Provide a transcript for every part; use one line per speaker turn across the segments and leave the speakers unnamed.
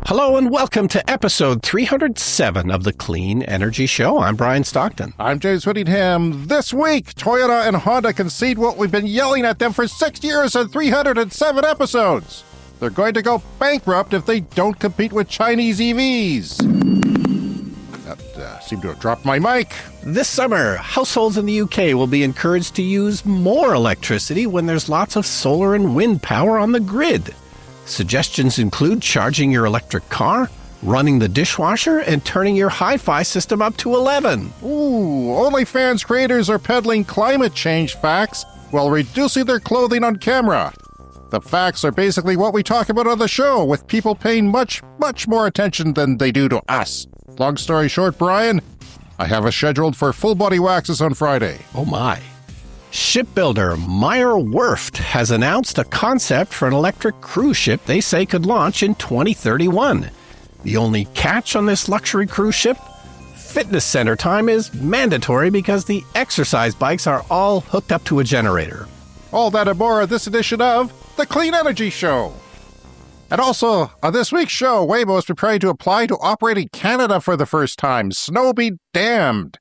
Hello and welcome to episode 307 of the Clean Energy Show. I'm Brian Stockton.
I'm James Whittingham. This week, Toyota and Honda concede what we've been yelling at them for 6 years and 307 episodes. They're going to go bankrupt if they don't compete with Chinese EVs. That seemed to have dropped my mic.
This summer, households in the UK will be encouraged to use more electricity when there's lots of solar and wind power on the grid. Suggestions include charging your electric car, running the dishwasher, and turning your hi-fi system up to 11.
Ooh, OnlyFans creators are peddling climate change facts while reducing their clothing on camera. The facts are basically what we talk about on the show, with people paying much, much more attention than they do to us. Long story short, Brian, I have us scheduled for full body waxes on Friday.
Oh my. Shipbuilder Meyer Werft has announced a concept for an electric cruise ship they say could launch in 2031. The only catch on this luxury cruise ship? Fitness center time is mandatory because the exercise bikes are all hooked up to a generator.
All that and more on this edition of The Clean Energy Show. And also, on this week's show, Waymo is preparing to apply to operate in Canada for the first time. Snow be damned.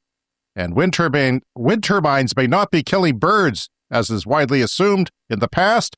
And wind turbines may not be killing birds, as is widely assumed in the past,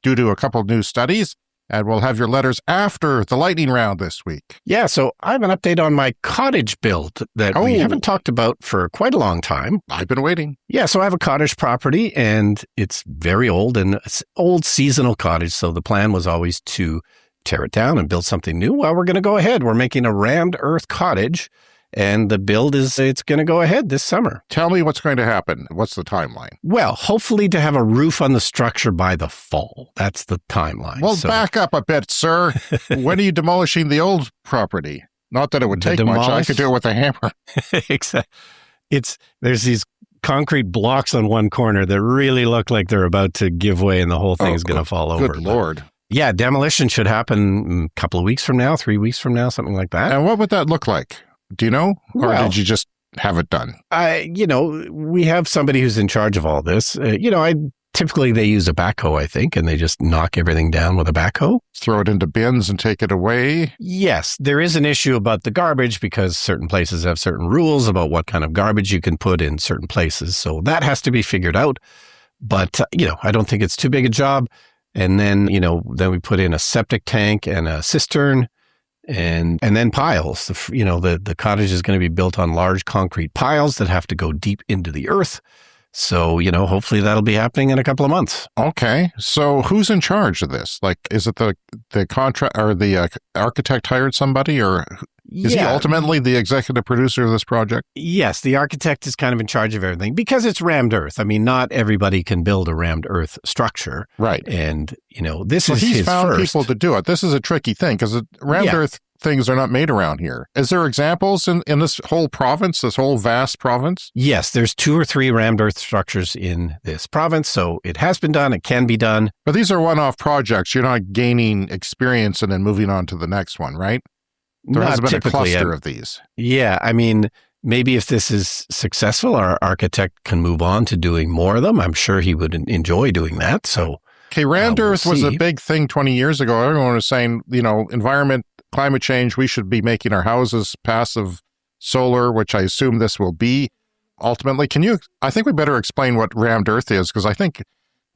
due to a couple new studies. And we'll have your letters after the lightning round this week.
Yeah, so I have an update on my cottage build that we haven't talked about for quite a long time.
I've been waiting.
Yeah, so I have a cottage property, and it's very old, and it's an old seasonal cottage, so the plan was always to tear it down and build something new. Well, we're going to go ahead. We're making a rammed earth cottage. And the build it's going to go ahead this summer.
Tell me what's going to happen. What's the timeline?
Well, hopefully to have a roof on the structure by the fall. That's the timeline.
Well, back up a bit, sir. When are you demolishing the old property? Not that it would take much. I could do it with a hammer.
Exactly. There's these concrete blocks on one corner that really look like they're about to give way and the whole thing is going to fall over.
Good Lord.
Yeah, demolition should happen a couple of weeks from now, 3 weeks from now, something like that.
And what would that look like? Do you know? Or did you just have it done?
We have somebody who's in charge of all this. Typically they use a backhoe, I think, and they just knock everything down with a backhoe.
Throw it into bins and take it away?
Yes, there is an issue about the garbage because certain places have certain rules about what kind of garbage you can put in certain places. So that has to be figured out. But, I don't think it's too big a job. And then, then we put in a septic tank and a cistern. And then piles. The cottage is going to be built on large concrete piles that have to go deep into the earth. So, hopefully that'll be happening in a couple of months.
Okay. So who's in charge of this? Like, is it the contract or the architect hired somebody, or is he ultimately the executive producer of this project?
Yes, the architect is kind of in charge of everything because it's rammed earth. I mean, not everybody can build a rammed earth structure.
Right.
And, this is
he's
his
found
first.
people to do it. This is a tricky thing because rammed earth things are not made around here. Is there examples in this whole province, this whole vast province?
Yes, there's 2 or 3 rammed earth structures in this province. So it has been done. It can be done.
But these are one-off projects. You're not gaining experience and then moving on to the next one, right? There has been a cluster of these.
Yeah, I mean, maybe if this is successful, our architect can move on to doing more of them. I'm sure he would enjoy doing that. So,
okay, rammed earth was a big thing 20 years ago. Everyone was saying, environment, climate change, we should be making our houses passive solar, which I assume this will be. Ultimately, I think we better explain what rammed earth is, because I think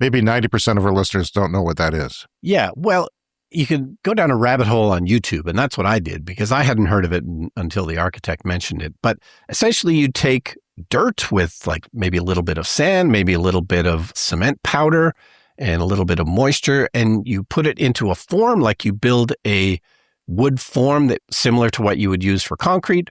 maybe 90% of our listeners don't know what that is.
Yeah, well, you can go down a rabbit hole on YouTube, and that's what I did because I hadn't heard of it until the architect mentioned it. But essentially, you take dirt with like maybe a little bit of sand, maybe a little bit of cement powder, and a little bit of moisture, and you put it into a form like you build a wood form that similar to what you would use for concrete,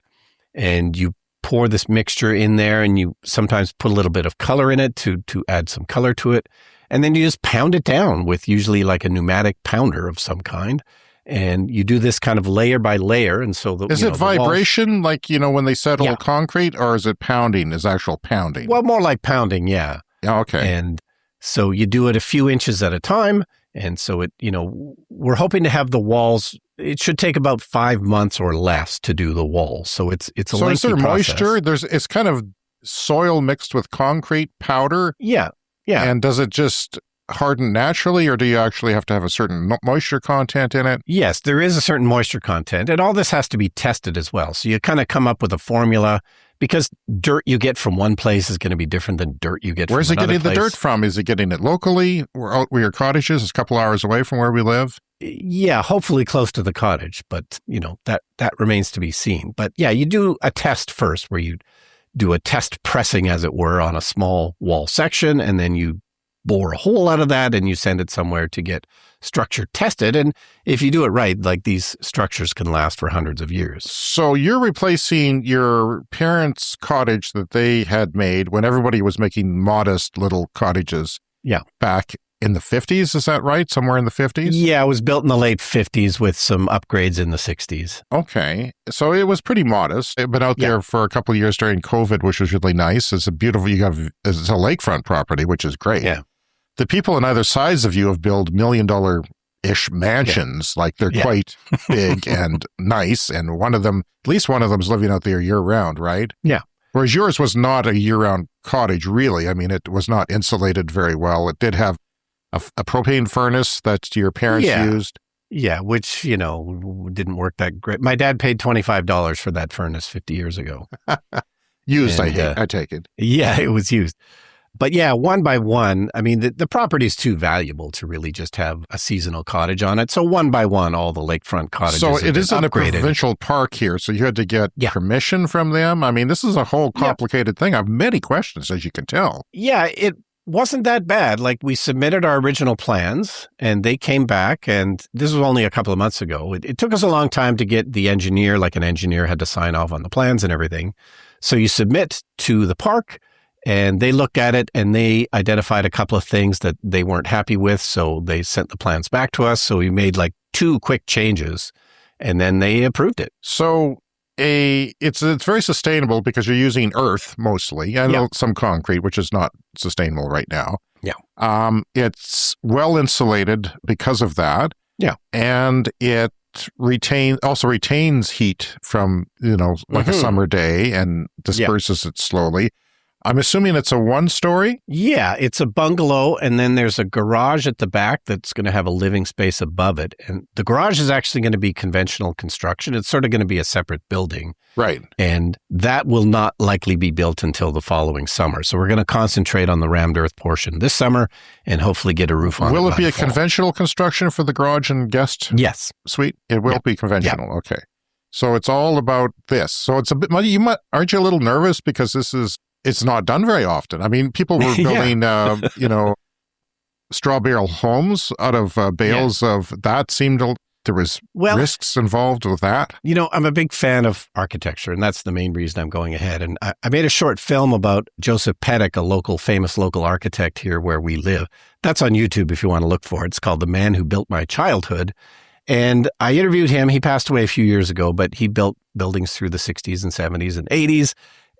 and you pour this mixture in there, and you sometimes put a little bit of color in it to add some color to it. And then you just pound it down with usually like a pneumatic pounder of some kind. And you do this kind of layer by layer. And so
is it vibration, like, when they settle concrete, or is it pounding, is actual pounding?
Well, more like pounding, yeah.
Okay.
And so you do it a few inches at a time. And so we're hoping to have the walls. It should take about 5 months or less to do the walls. So it's a lengthy process. So is there
moisture? It's kind of soil mixed with concrete powder?
Yeah. Yeah.
And does it just harden naturally, or do you actually have to have a certain moisture content in it?
Yes, there is a certain moisture content, and all this has to be tested as well. So you kind of come up with a formula because dirt you get from one place is going to be different than dirt you get from
Where's it
another
getting
place.
the dirt from? Is it getting it locally? Where your cottage is? It's a couple hours away from where we live.
Yeah, hopefully close to the cottage, but that remains to be seen. But yeah, you do a test first where you do a test pressing, as it were, on a small wall section, and then you bore a hole out of that and you send it somewhere to get structure tested. And if you do it right, like these structures can last for hundreds of years.
So you're replacing your parents' cottage that they had made when everybody was making modest little cottages.
Yeah.
Back in the 50s, is that right? Somewhere in the 50s?
Yeah, it was built in the late 50s with some upgrades in the 60s.
Okay. So it was pretty modest. It had been out there for a couple of years during COVID, which was really nice. It's a beautiful, it's a lakefront property, which is great.
Yeah.
The people on either sides of you have built $1 million-ish mansions. Like they're quite big and nice. And at least one of them is living out there year round, right?
Yeah.
Whereas yours was not a year-round cottage, really. I mean, it was not insulated very well. It did have a propane furnace that your parents used.
Yeah, which, didn't work that great. My dad paid $25 for that furnace 50 years ago.
Used, I take it.
Yeah, it was used. But yeah, one by one, I mean, the property is too valuable to really just have a seasonal cottage on it. So one by one, all the lakefront cottages
So it isn't
upgraded.
a provincial park here, so you had to get permission from them? I mean, this is a whole complicated thing. I have many questions, as you can tell.
Yeah, it wasn't that bad. Like, we submitted our original plans and they came back, and this was only a couple of months ago. It took us a long time to get the engineer, like an engineer had to sign off on the plans and everything. So you submit to the park, and they looked at it and they identified a couple of things that they weren't happy with. So they sent the plans back to us. So we made like 2 quick changes and then they approved it.
So it's very sustainable because you're using earth mostly. I know some concrete, which is not sustainable right now.
Yeah.
It's well insulated because of that.
Yeah.
And it also retains heat from, like a summer day and disperses it slowly. I'm assuming it's a 1-story?
Yeah, it's a bungalow, and then there's a garage at the back that's going to have a living space above it. And the garage is actually going to be conventional construction. It's sort of going to be a separate building.
Right.
And that will not likely be built until the following summer. So we're going to concentrate on the rammed earth portion this summer and hopefully get a roof on it.
Will it be a conventional construction for the garage and guest suite? It will be conventional. Yeah. Okay. So it's all about this. So it's a bit, aren't you a little nervous because it's not done very often. I mean, people were building, straw bale homes out of bales of that. There was risks involved with that.
I'm a big fan of architecture, and that's the main reason I'm going ahead. And I made a short film about Joseph Pettick, a famous local architect here where we live. That's on YouTube if you want to look for it. It's called The Man Who Built My Childhood. And I interviewed him. He passed away a few years ago, but he built buildings through the 60s and 70s and 80s.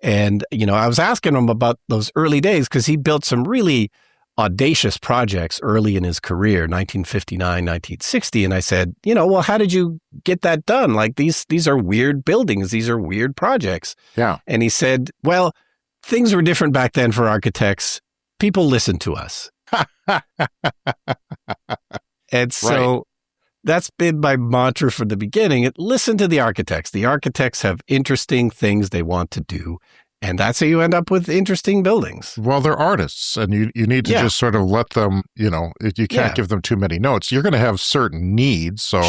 And, I was asking him about those early days because he built some really audacious projects early in his career, 1959, 1960. And I said, well, how did you get that done? Like these are weird buildings. These are weird projects.
Yeah.
And he said, well, things were different back then for architects. People listened to us. And so that's been my mantra from the beginning. Listen to the architects. The architects have interesting things they want to do. And that's how you end up with interesting buildings.
Well, they're artists, and you need to just sort of let them, you can't give them too many notes. You're going to have certain needs, so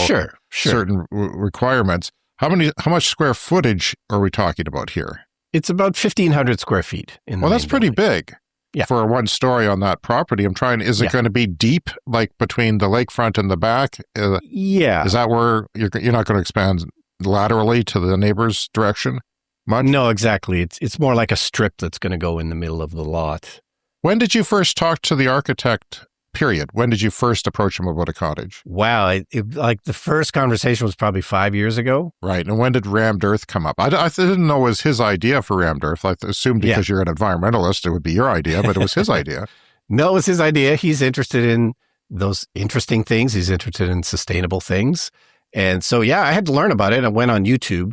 certain requirements. How much square footage are we talking about here?
It's about 1,500 square feet.
Well, that's pretty big.
Yeah.
For a 1-story on that property. Is it going to be deep, like between the lakefront and the back?
Yeah.
Is that where you're not going to expand laterally to the neighbor's direction much?
No, exactly. It's more like a strip that's going to go in the middle of the lot.
When did you first talk to the architect, period? When did you first approach him about a cottage?
Wow. Like the first conversation was probably 5 years ago.
Right. And when did rammed earth come up? I didn't know it was his idea for rammed earth. I assumed because you're an environmentalist, it would be your idea, but it was his idea.
No, it was his idea. He's interested in those interesting things. He's interested in sustainable things. And so, I had to learn about it. I went on YouTube.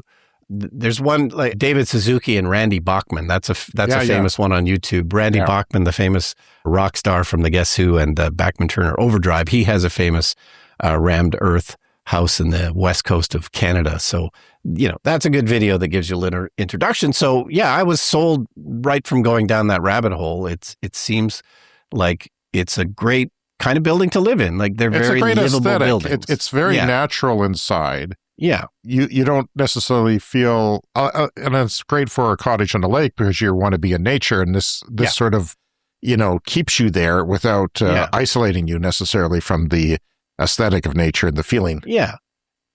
There's one like David Suzuki and Randy Bachman. That's a famous one on YouTube. Randy Bachman, the famous rock star from the Guess Who and Bachman Turner Overdrive, he has a famous rammed earth house in the west coast of Canada. So, that's a good video that gives you a little introduction. So, yeah, I was sold right from going down that rabbit hole. It seems like it's a great kind of building to live in. Like they're very livable
aesthetic.
buildings.
It's very natural inside.
Yeah.
You don't necessarily feel, and it's great for a cottage on a lake because you want to be in nature, and this sort of, keeps you there without isolating you necessarily from the aesthetic of nature and the feeling.
Yeah.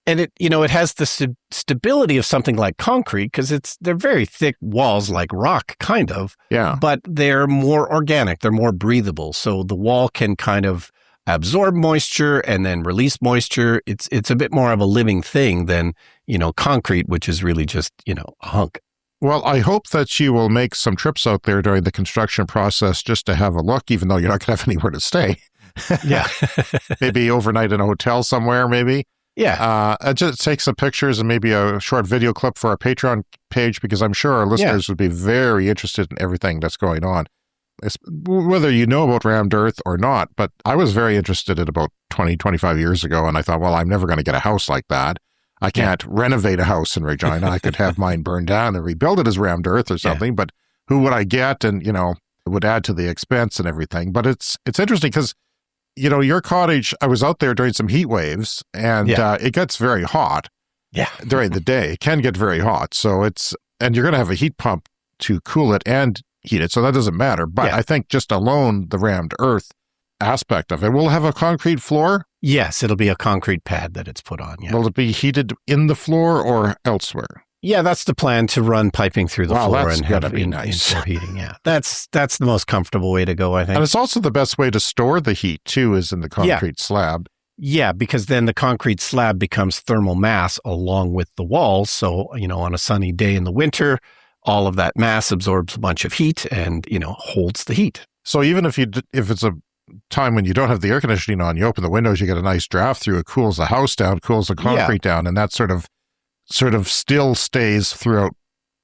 And it has the stability of something like concrete because they're very thick walls like rock kind of.
Yeah.
But they're more organic. They're more breathable. So the wall can kind of absorb moisture and then release moisture. It's a bit more of a living thing than, concrete, which is really just, a hunk.
Well, I hope that you will make some trips out there during the construction process just to have a look, even though you're not going to have anywhere to stay.
Yeah.
Maybe overnight in a hotel somewhere, maybe.
Yeah.
Just take some pictures and maybe a short video clip for our Patreon page, because I'm sure our listeners would be very interested in everything that's going on. Whether you know about rammed earth or not, but I was very interested in about 20, 25 years ago, and I thought, well, I'm never going to get a house like that. I can't renovate a house in Regina. I could have mine burned down and rebuild it as rammed earth or something, but who would I get? And, it would add to the expense and everything. But it's interesting because, your cottage, I was out there during some heat waves, and it gets very hot during the day. It can get very hot. And you're going to have a heat pump to cool it and heat it, so that doesn't matter. But I think just alone the rammed earth aspect of it will have a concrete floor.
Yes, it'll be a concrete pad that it's put on. Yeah.
Will it be heated in the floor or elsewhere?
Yeah, that's the plan, to run piping through the floor and have
nice.
indoor heating. Yeah, that's the most comfortable way to go, I think.
And it's also the best way to store the heat too, is in the concrete slab.
Yeah, because then the concrete slab becomes thermal mass along with the walls. So, on a sunny day in the winter, all of that mass absorbs a bunch of heat and, holds the heat. So
even if it's a time when you don't have the air conditioning on, you open the windows, you get a nice draft through, it cools the house down, cools the concrete down, and that sort of still stays throughout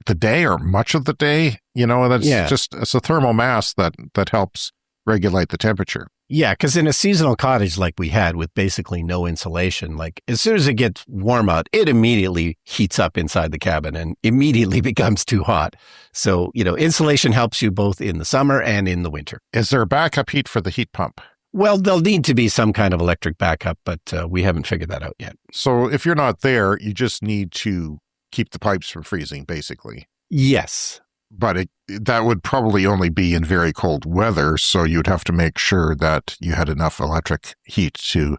the day or much of the day, and it's a thermal mass that helps regulate the temperature.
Yeah, because in a seasonal cottage like we had with basically no insulation, like as soon as it gets warm out, it immediately heats up inside the cabin and immediately becomes too hot. So, insulation helps you both in the summer and in the winter.
Is there backup heat for the heat pump?
Well, there'll need to be some kind of electric backup, but we haven't figured that out yet.
So if you're not there, you just need to keep the pipes from freezing, basically.
Yes.
But that would probably only be in very cold weather, so you'd have to make sure that you had enough electric heat to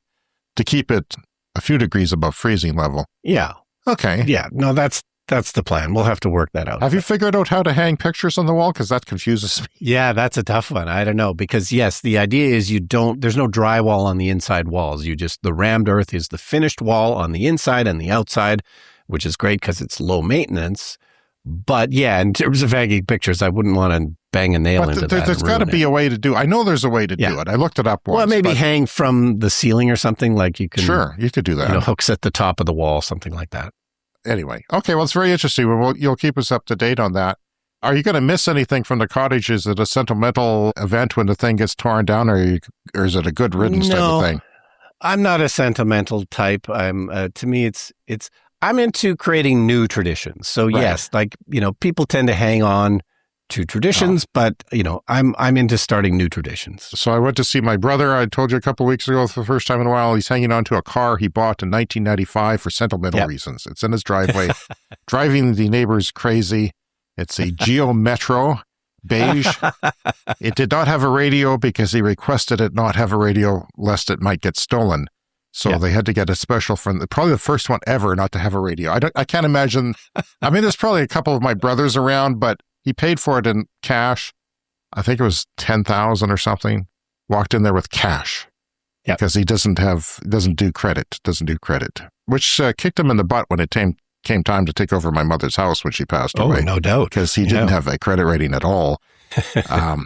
keep it a few degrees above freezing level.
Yeah.
Okay.
Yeah. No, that's the plan. We'll have to work that out.
Have you figured out how to hang pictures on the wall? Because that confuses me.
Yeah, that's a tough one. I don't know. Because yes, the idea is there's no drywall on the inside walls. The rammed earth is the finished wall on the inside and the outside, which is great because it's low maintenance. But yeah, in terms of hanging pictures, I wouldn't want to bang a nail into that.
There's got to be a way to do. I know there's a way to do it. I looked it up once.
Well, maybe hang from the ceiling or something, like you can.
Sure, you could do that.
Hooks at the top of the wall, something like that.
Anyway, okay. Well, it's very interesting. You'll keep us up to date on that. Are you going to miss anything from the cottage? Is it a sentimental event when the thing gets torn down, or is it a good riddance type of thing?
I'm not a sentimental type. To me, it's. I'm into creating new traditions. So yes, people tend to hang on to traditions, but I'm into starting new traditions.
So I went to see my brother. I told you a couple of weeks ago for the first time in a while, he's hanging on to a car he bought in 1995 for sentimental reasons. It's in his driveway, driving the neighbors crazy. It's a Geo Metro beige. It did not have a radio because he requested it not have a radio lest it might get stolen. So they had to get a special from probably the first one ever not to have a radio. I can't imagine. I mean, there's probably a couple of my brothers around, but he paid for it in cash. I think it was $10,000 or something. Walked in there with cash because he doesn't do credit, which kicked him in the butt when it came time to take over my mother's house when she passed away.
Oh, no doubt.
Because he didn't have a credit rating at all.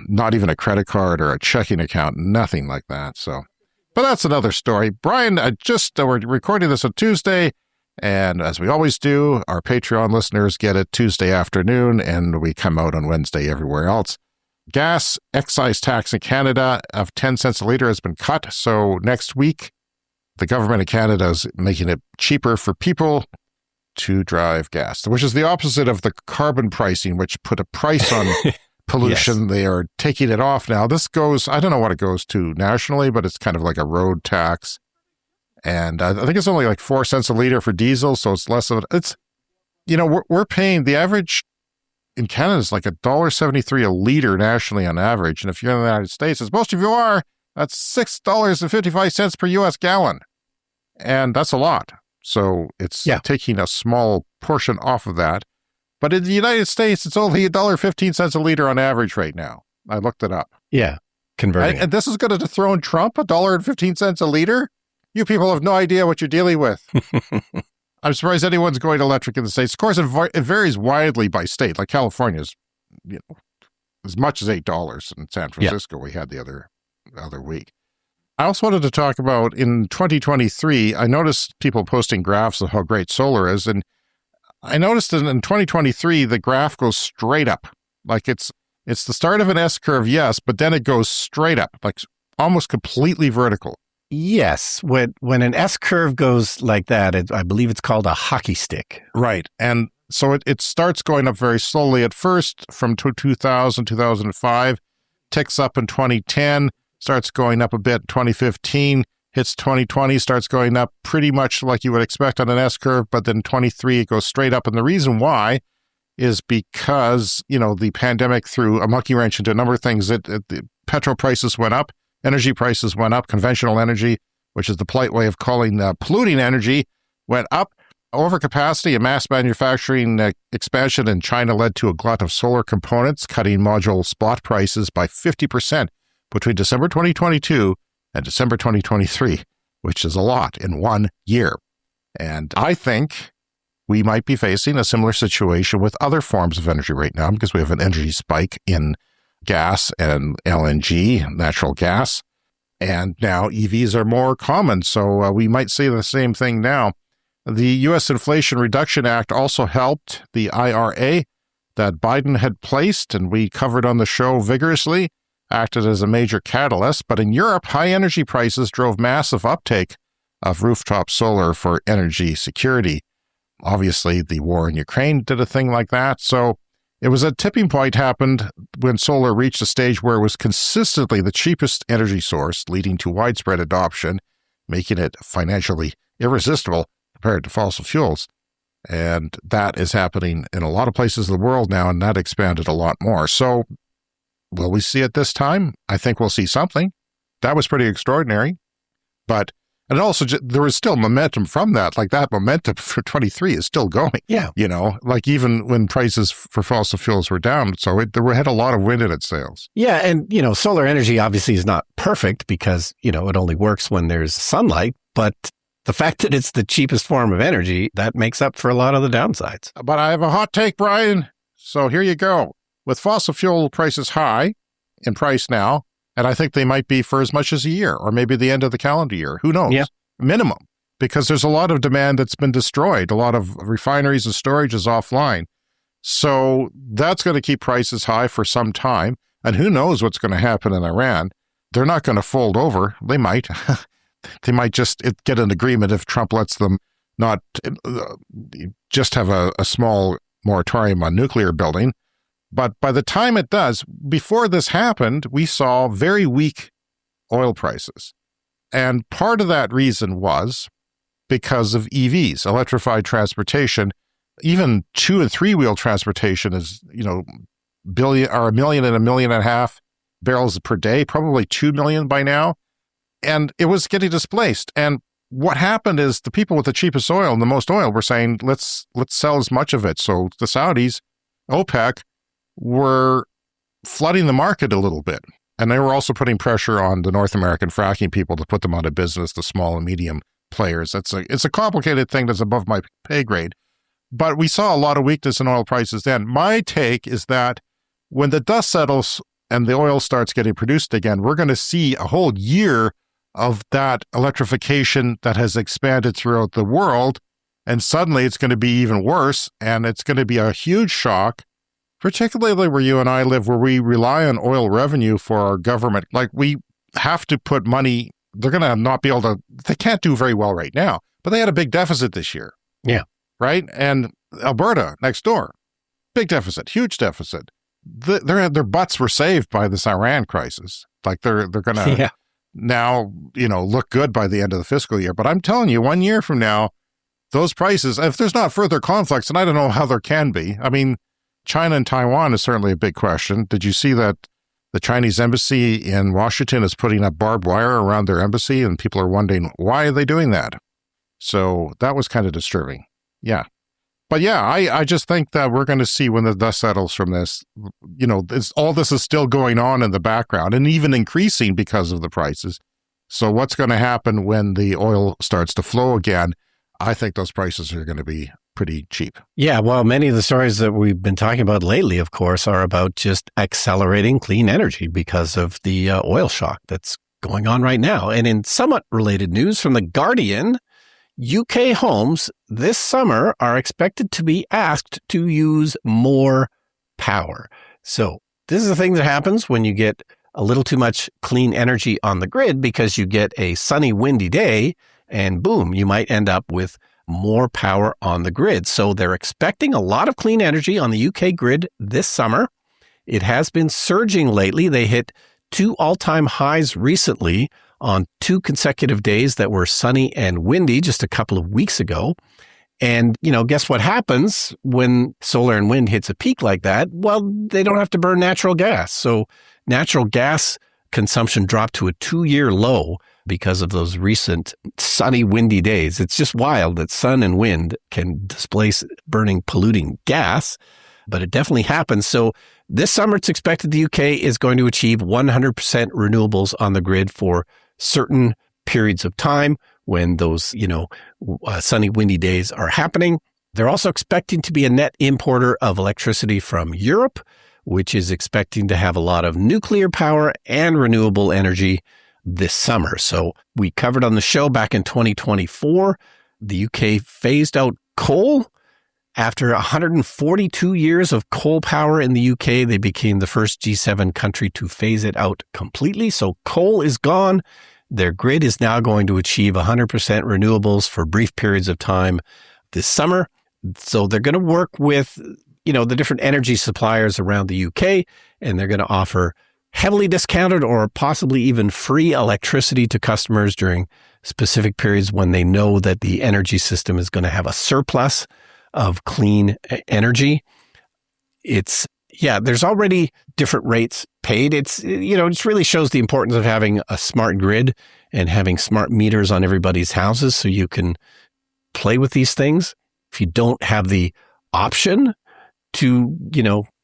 Not even a credit card or a checking account, nothing like that. So. But that's another story. Brian, we're recording this on Tuesday. And as we always do, our Patreon listeners get it Tuesday afternoon, and we come out on Wednesday everywhere else. Gas excise tax in Canada of 10 cents a litre has been cut. So next week, the government of Canada is making it cheaper for people to drive gas, which is the opposite of the carbon pricing, which put a price on pollution. Yes. They are taking it off now. This goes, I don't know what it goes to nationally, but it's kind of like a road tax. And I think it's only like 4 cents a litre for diesel, so it's less of it. It's, we're paying, the average in Canada is like $1.73 a litre nationally on average. And if you're in the United States, as most of you are, that's $6.55 per U.S. gallon. And that's a lot. So it's taking a small portion off of that. But in the United States, it's only $1.15 a litre on average right now. I looked it up.
Yeah, converting.
And this is going to dethrone Trump, $1.15 a litre? You people have no idea what you're dealing with. I'm surprised anyone's going electric in the States. Of course, it varies widely by state. Like California's, as much as $8 in San Francisco. We had the other week. I also wanted to talk about in 2023, I noticed people posting graphs of how great solar is. And I noticed that in 2023, the graph goes straight up. Like it's the start of an S curve, yes, but then it goes straight up, like almost completely vertical.
Yes. When an S curve goes like that, I believe it's called a hockey stick.
Right. And so it starts going up very slowly at first from 2000, 2005, ticks up in 2010, starts going up a bit in 2015, hits 2020, starts going up pretty much like you would expect on an S curve, but then 23, it goes straight up. And the reason why is because, the pandemic threw a monkey wrench into a number of things. The petrol prices went up, energy prices went up, conventional energy, which is the polite way of calling polluting energy, went up. Overcapacity and mass manufacturing expansion in China led to a glut of solar components, cutting module spot prices by 50% between December 2022 and December 2023, which is a lot in 1 year. And I think we might be facing a similar situation with other forms of energy right now, because we have an energy spike in gas and LNG, natural gas, and now EVs are more common. So we might see the same thing now. The U.S. Inflation Reduction Act also helped the IRA that Biden had placed, and we covered on the show vigorously, acted as a major catalyst. But in Europe, high energy prices drove massive uptake of rooftop solar for energy security. Obviously, the war in Ukraine did a thing like that. So it was a tipping point happened when solar reached a stage where it was consistently the cheapest energy source, leading to widespread adoption, making it financially irresistible compared to fossil fuels. And that is happening in a lot of places in the world now, and that expanded a lot more. So will we see it this time? I think we'll see something. That was pretty extraordinary. But and also, there was still momentum from that. Like that momentum for 23 is still going.
Yeah.
Like even when prices for fossil fuels were down. So it had a lot of wind in its sails.
Yeah. And, solar energy obviously is not perfect because, it only works when there's sunlight. But the fact that it's the cheapest form of energy, that makes up for a lot of the downsides.
But I have a hot take, Brian. So here you go. With fossil fuel prices high in price now, and I think they might be for as much as a year or maybe the end of the calendar year. Who knows? Yeah. Minimum, because there's a lot of demand that's been destroyed. A lot of refineries and storage is offline. So that's going to keep prices high for some time. And who knows what's going to happen in Iran? They're not going to fold over. They might. They might just get an agreement if Trump lets them not just have a small moratorium on nuclear building. But by the time it does, before this happened, we saw very weak oil prices. And part of that reason was because of EVs, electrified transportation. Even 2- and 3-wheel transportation is, a million and 1.5 million barrels per day, probably 2 million by now. And it was getting displaced. And what happened is the people with the cheapest oil and the most oil were saying, let's sell as much of it. So the Saudis, OPEC, were flooding the market a little bit. And they were also putting pressure on the North American fracking people to put them out of business, the small and medium players. It's a complicated thing that's above my pay grade. But we saw a lot of weakness in oil prices then. My take is that when the dust settles and the oil starts getting produced again, we're going to see a whole year of that electrification that has expanded throughout the world And suddenly it's going to be even worse, and it's going to be a huge shock, particularly where you and I live, where we rely on oil revenue for our government. Like, we have to put money, they're going to not be able to, they can't do very well right now, but they had a big deficit this year.
Yeah.
Right? And Alberta, next door, big deficit, huge deficit. Their butts were saved by this Iran crisis. Like, they're going to now, look good by the end of the fiscal year. But I'm telling you, 1 year from now, those prices, if there's not further conflicts, and I don't know how there can be. I mean, China and Taiwan is certainly a big question. Did you see that the Chinese embassy in Washington is putting up barbed wire around their embassy, and people are wondering, why are they doing that? So that was kind of disturbing. Yeah. But yeah, I just think that we're going to see when the dust settles from this, all this is still going on in the background and even increasing because of the prices. So what's going to happen when the oil starts to flow again? I think those prices are going to be pretty cheap.
Yeah, well, many of the stories that we've been talking about lately, of course, are about just accelerating clean energy because of the oil shock that's going on right now. And in somewhat related news from The Guardian, UK homes this summer are expected to be asked to use more power. So this is the thing that happens when you get a little too much clean energy on the grid, because you get a sunny, windy day and boom, you might end up with more power on the grid. So they're expecting a lot of clean energy on the UK grid this summer. It has been surging lately. They hit 2 all-time highs recently on 2 consecutive days that were sunny and windy just a couple of weeks ago. And, guess what happens when solar and wind hits a peak like that? Well, they don't have to burn natural gas. So natural gas consumption dropped to a 2-year low because of those recent sunny, windy days. It's just wild that sun and wind can displace burning, polluting gas, but it definitely happens. So this summer, it's expected the UK is going to achieve 100% renewables on the grid for certain periods of time when those, sunny, windy days are happening. They're also expecting to be a net importer of electricity from Europe, which is expecting to have a lot of nuclear power and renewable energy this summer. So we covered on the show back in 2024, the UK phased out coal. After 142 years of coal power in the UK, they became the first G7 country to phase it out completely. So coal is gone. Their grid is now going to achieve 100% renewables for brief periods of time this summer. So they're going to work with, the different energy suppliers around the UK, and they're going to offer heavily discounted or possibly even free electricity to customers during specific periods when they know that the energy system is going to have a surplus of clean energy. There's already different rates paid. It really shows the importance of having a smart grid and having smart meters on everybody's houses so you can play with these things. If you don't have the option to,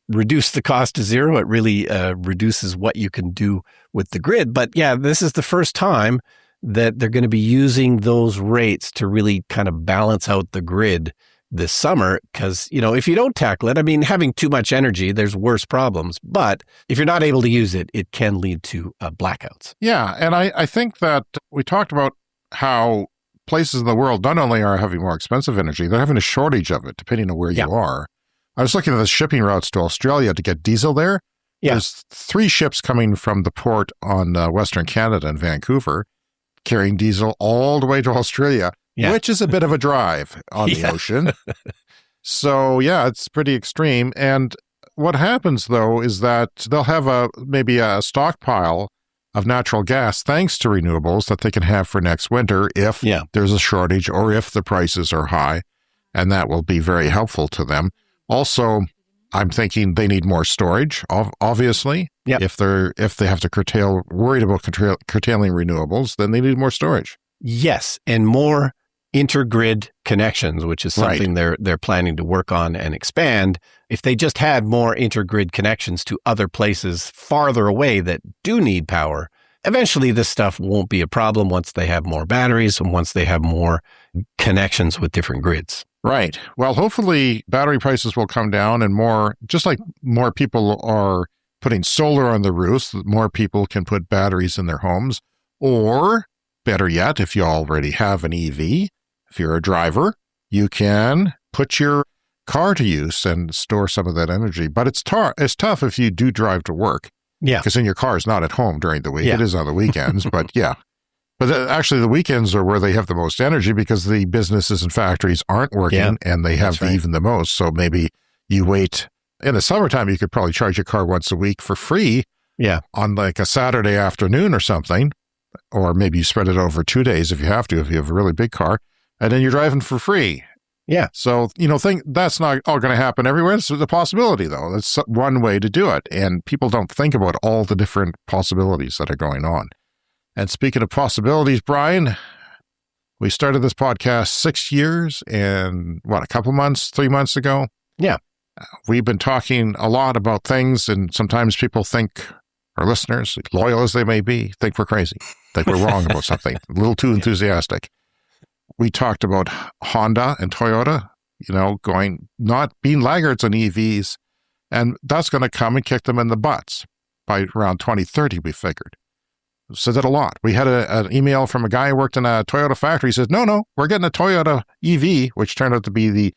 reduce the cost to zero, it really reduces what you can do with the grid. But yeah, this is the first time that they're going to be using those rates to really kind of balance out the grid this summer. Because, if you don't tackle it, having too much energy, there's worse problems. But if you're not able to use it, it can lead to blackouts.
Yeah. And I think that we talked about how places in the world not only are having more expensive energy, they're having a shortage of it, depending on where you are. I was looking at the shipping routes to Australia to get diesel there. Yeah. There's 3 ships coming from the port on Western Canada in Vancouver carrying diesel all the way to Australia, which is a bit of a drive on the ocean. So, it's pretty extreme. And what happens, though, is that they'll have maybe a stockpile of natural gas thanks to renewables that they can have for next winter if there's a shortage or if the prices are high. And that will be very helpful to them. Also, I'm thinking they need more storage, obviously. Yep. If they have to worried about curtailing renewables, then they need more storage.
Yes, and more intergrid connections, which is something they're planning to work on and expand. If they just had more intergrid connections to other places farther away that do need power, eventually this stuff won't be a problem once they have more batteries and once they have more connections with different grids.
Right. Well, hopefully battery prices will come down and just like more people are putting solar on the roofs, more people can put batteries in their homes. Or better yet, if you already have an EV, if you're a driver, you can put your car to use and store some of that energy. But it's tough if you do drive to work.
Yeah.
Because then your car is not at home during the week.
Yeah.
It is on the weekends, but yeah. But actually, the weekends are where they have the most energy because the businesses and factories aren't working and they have even the most. So maybe you wait. In the summertime, you could probably charge your car once a week for free on like a Saturday afternoon or something. Or maybe you spread it over 2 days if you have to, if you have a really big car. And then you're driving for free.
Yeah.
So, that's not all going to happen everywhere. It's a possibility, though. That's one way to do it. And people don't think about all the different possibilities that are going on. And speaking of possibilities, Brian, we started this podcast 6 years and a couple months, 3 months ago?
Yeah.
We've been talking a lot about things, and sometimes people think, our listeners, loyal as they may be, think we're crazy, think we're wrong about something, a little too enthusiastic. We talked about Honda and Toyota, not being laggards on EVs, and that's going to come and kick them in the butts by around 2030, we figured. Said that a lot. We had an email from a guy who worked in a Toyota factory. He says, no, we're getting a Toyota EV, which turned out to be the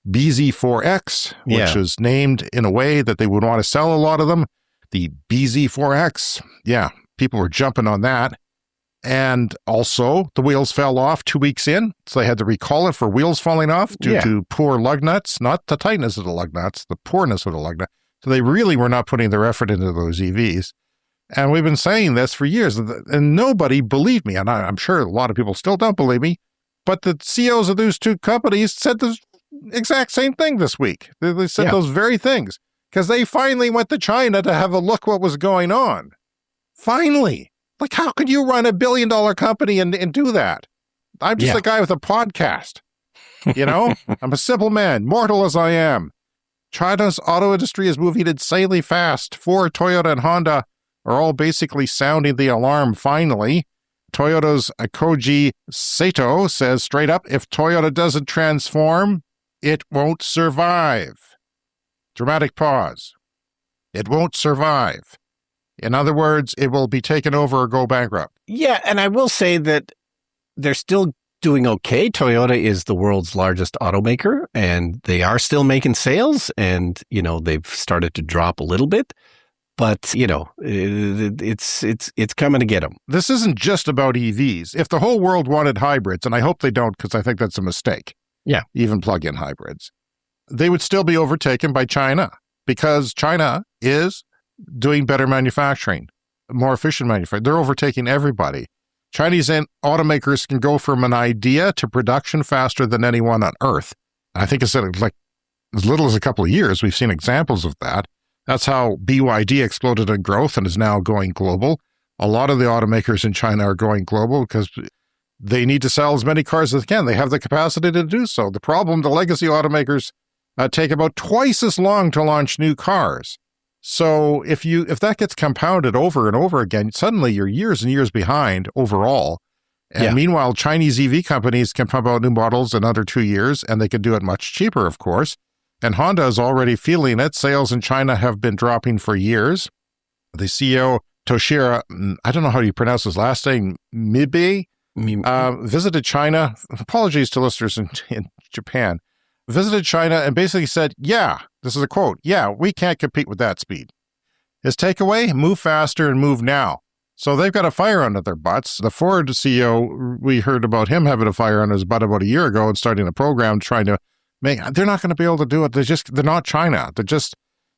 BZ4X, which is named in a way that they would want to sell a lot of them. The BZ4X. Yeah, people were jumping on that. And also, the wheels fell off 2 weeks in, so they had to recall it for wheels falling off due to poor lug nuts, not the tightness of the lug nuts, the poorness of the lug nut. So they really were not putting their effort into those EVs. And we've been saying this for years, and nobody believed me. And I'm sure a lot of people still don't believe me, but the CEOs of those two companies said the exact same thing this week. They said those very things, because they finally went to China to have a look what was going on. Finally. Like, how could you run $1 billion company and do that? I'm just a guy with a podcast. I'm a simple man, mortal as I am. China's auto industry is moving insanely fast. Ford, Toyota, and Honda are all basically sounding the alarm finally. Toyota's Koji Sato says straight up, if Toyota doesn't transform, it won't survive. Dramatic pause. It won't survive. In other words, it will be taken over or go bankrupt.
Yeah, and I will say that they're still doing okay. Toyota is the world's largest automaker, and they are still making sales, and, they've started to drop a little bit. But, it's coming to get them.
This isn't just about EVs. If the whole world wanted hybrids, and I hope they don't because I think that's a mistake, even plug-in hybrids, they would still be overtaken by China because China is doing better manufacturing, more efficient manufacturing. They're overtaking everybody. Chinese automakers can go from an idea to production faster than anyone on Earth. I think it's like as little as a couple of years. We've seen examples of that. That's how BYD exploded in growth and is now going global. A lot of the automakers in China are going global because they need to sell as many cars as they can. They have the capacity to do so. The problem, the legacy automakers take about twice as long to launch new cars. So if that gets compounded over and over again, suddenly you're years and years behind overall. And meanwhile, Chinese EV companies can pump out new models in under 2 years, and they can do it much cheaper, of course. And Honda is already feeling it. Sales in China have been dropping for years. The CEO, Toshiro, I don't know how you pronounce his last name, Mibe, visited China. Apologies to listeners in Japan. Visited China and basically said, this is a quote, we can't compete with that speed. His takeaway, move faster and move now. So they've got a fire under their butts. The Ford CEO, we heard about him having a fire under his butt about a year ago and starting a program trying to make, they're not going to be able to do it. They're not China.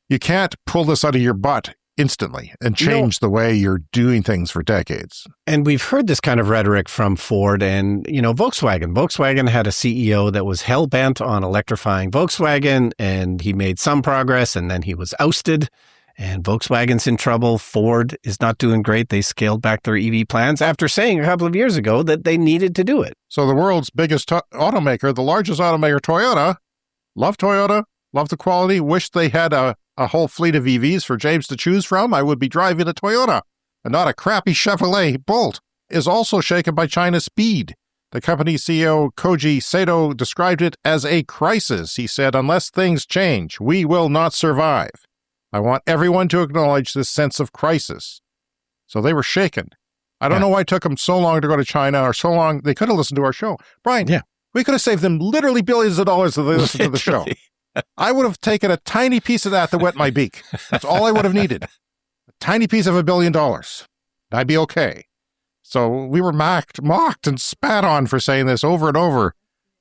You can't pull this out of your butt instantly and change the way you're doing things for decades.
And we've heard this kind of rhetoric from Ford and, Volkswagen. Volkswagen had a CEO that was hell-bent on electrifying Volkswagen, and he made some progress, and then he was ousted. And Volkswagen's in trouble. Ford is not doing great. They scaled back their EV plans after saying a couple of years ago that they needed to do it.
So the world's biggest automaker, the largest automaker, Toyota, love the quality, wish they had a whole fleet of EVs for James to choose from. I would be driving a Toyota and not a crappy Chevrolet Bolt. Is also shaken by China's speed. The company CEO Koji Sato described it as a crisis. He said, unless things change, we will not survive. I want everyone to acknowledge this sense of crisis. So they were shaken. I don't know why it took them so long to go to China or so long. They could have listened to our show. Brian, We could have saved them literally billions of dollars if they listened to the show. I would have taken a tiny piece of that wet my beak. That's all I would have needed. A tiny piece of $1 billion. I'd be okay. So we were mocked and spat on for saying this over and over.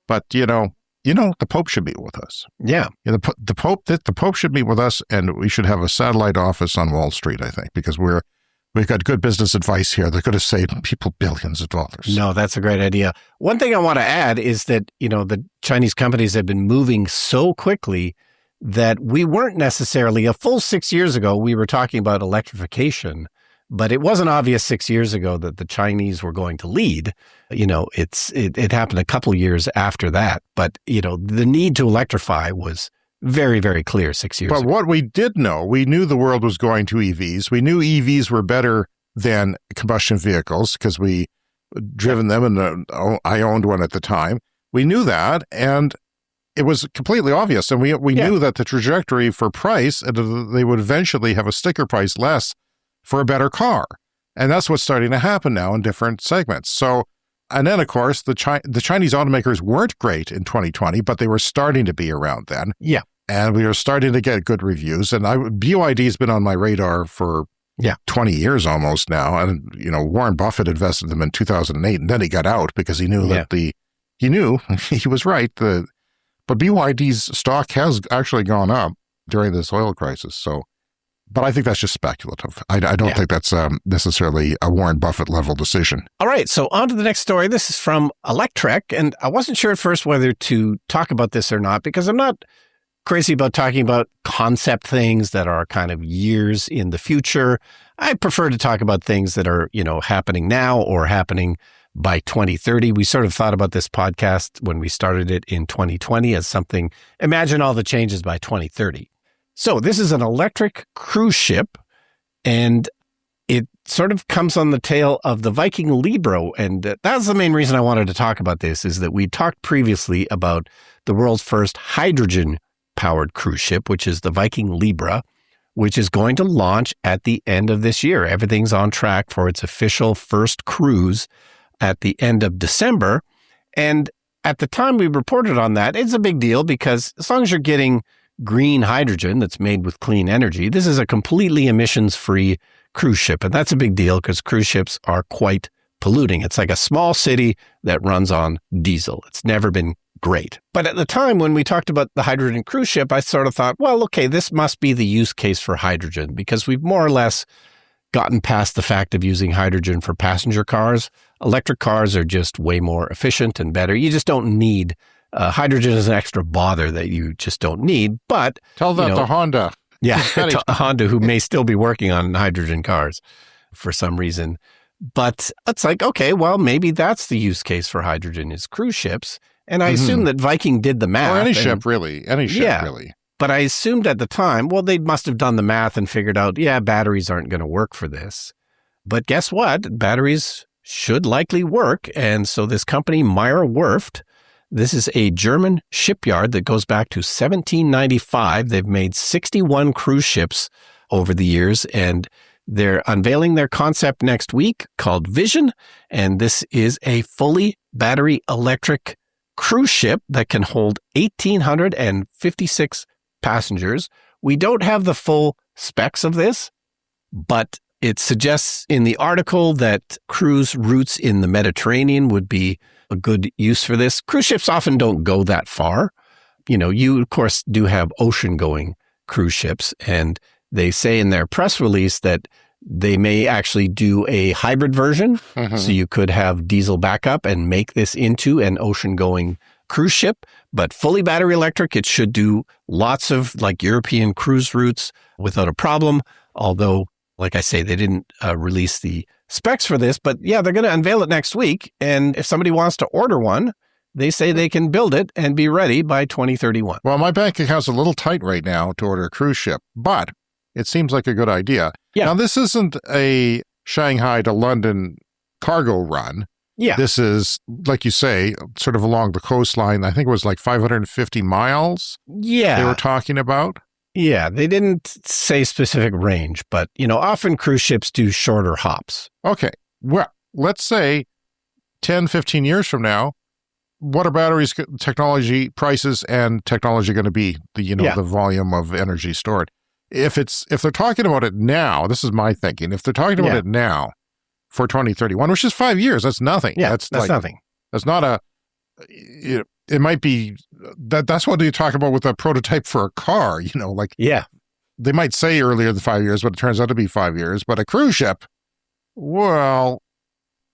But, the Pope should meet with us.
Yeah.
The Pope should meet with us, and we should have a satellite office on Wall Street, I think, because we've got good business advice here that could have saved people billions of dollars.
No, that's a great idea. One thing I want to add is that, the Chinese companies have been moving so quickly that we weren't necessarily, a full 6 years ago, we were talking about electrification, but it wasn't obvious 6 years ago that the Chinese were going to lead. It happened a couple of years after that, but, the need to electrify was very, very clear 6 years ago.
But what we did know, we knew the world was going to EVs. We knew EVs were better than combustion vehicles because we driven them, and I owned one at the time. We knew that, and it was completely obvious. And we knew that the trajectory for price, they would eventually have a sticker price less for a better car. And that's what's starting to happen now in different segments. So, and then, of course, the Chinese automakers weren't great in 2020, but they were starting to be around then.
Yeah.
And we were starting to get good reviews. And BYD has been on my radar for 20 years almost now. And, Warren Buffett invested them in 2008, and then he got out because he knew that he knew he was right. But BYD's stock has actually gone up during this oil crisis. So, but I think that's just speculative. I don't think that's necessarily a Warren Buffett level decision.
All right. So on to the next story. This is from Electrek. And I wasn't sure at first whether to talk about this or not, because I'm not crazy about talking about concept things that are kind of years in the future. I prefer to talk about things that are, happening now or happening by 2030. We sort of thought about this podcast when we started it in 2020 as something, imagine all the changes by 2030. So this is an electric cruise ship, and it sort of comes on the tail of the Viking Libra. And that's the main reason I wanted to talk about this, is that we talked previously about the world's first hydrogen-powered cruise ship, which is the Viking Libra, which is going to launch at the end of this year. Everything's on track for its official first cruise at the end of December. And at the time we reported on that, it's a big deal because as long as you're getting green hydrogen that's made with clean energy, this is a completely emissions-free cruise ship. And that's a big deal because cruise ships are quite polluting. It's like a small city that runs on diesel. It's never been great. But at the time when we talked about the hydrogen cruise ship, I sort of thought, well, okay, this must be the use case for hydrogen because we've more or less gotten past the fact of using hydrogen for passenger cars. Electric cars are just way more efficient and better. You just don't need hydrogen is an extra bother that you just don't need. But
tell that to Honda.
Yeah, to Honda, who may still be working on hydrogen cars for some reason. But it's like, okay, well, maybe that's the use case for hydrogen is cruise ships. And I assume that Viking did the math.
Or any ship, really. Any ship, really.
But I assumed at the time, well, they must have done the math and figured out, batteries aren't going to work for this. But guess what? Batteries should likely work. And so this company, Meyer Werft, this is a German shipyard that goes back to 1795. They've made 61 cruise ships over the years, and they're unveiling their concept next week called Vision. And this is a fully battery electric cruise ship that can hold 1,856 passengers. We don't have the full specs of this, but it suggests in the article that cruise routes in the Mediterranean would be a good use for this. Cruise ships often don't go that far. You, of course, do have ocean-going cruise ships, and they say in their press release that they may actually do a hybrid version. Mm-hmm. So you could have diesel backup and make this into an ocean-going cruise ship, but fully battery electric. It should do lots of European cruise routes without a problem. Although, like I say, they didn't release the specs for this, but they're going to unveil it next week. And if somebody wants to order one, they say they can build it and be ready by 2031.
Well, my bank account's a little tight right now to order a cruise ship, but it seems like a good idea. Yeah. Now, this isn't a Shanghai to London cargo run.
Yeah.
This is, like you say, sort of along the coastline. I think it was 550 miles.
Yeah.
They were talking about.
Yeah, they didn't say specific range, but, often cruise ships do shorter hops.
Okay. Well, let's say 10, 15 years from now, what are batteries technology prices and technology going to be? The volume of energy stored. If they're talking about it now, this is my thinking. If they're talking about it now for 2031, which is 5 years, that's nothing.
Yeah, that's nothing.
That's not a. It might be that's what they talk about with a prototype for a car. They might say earlier than 5 years, but it turns out to be 5 years. But a cruise ship, well,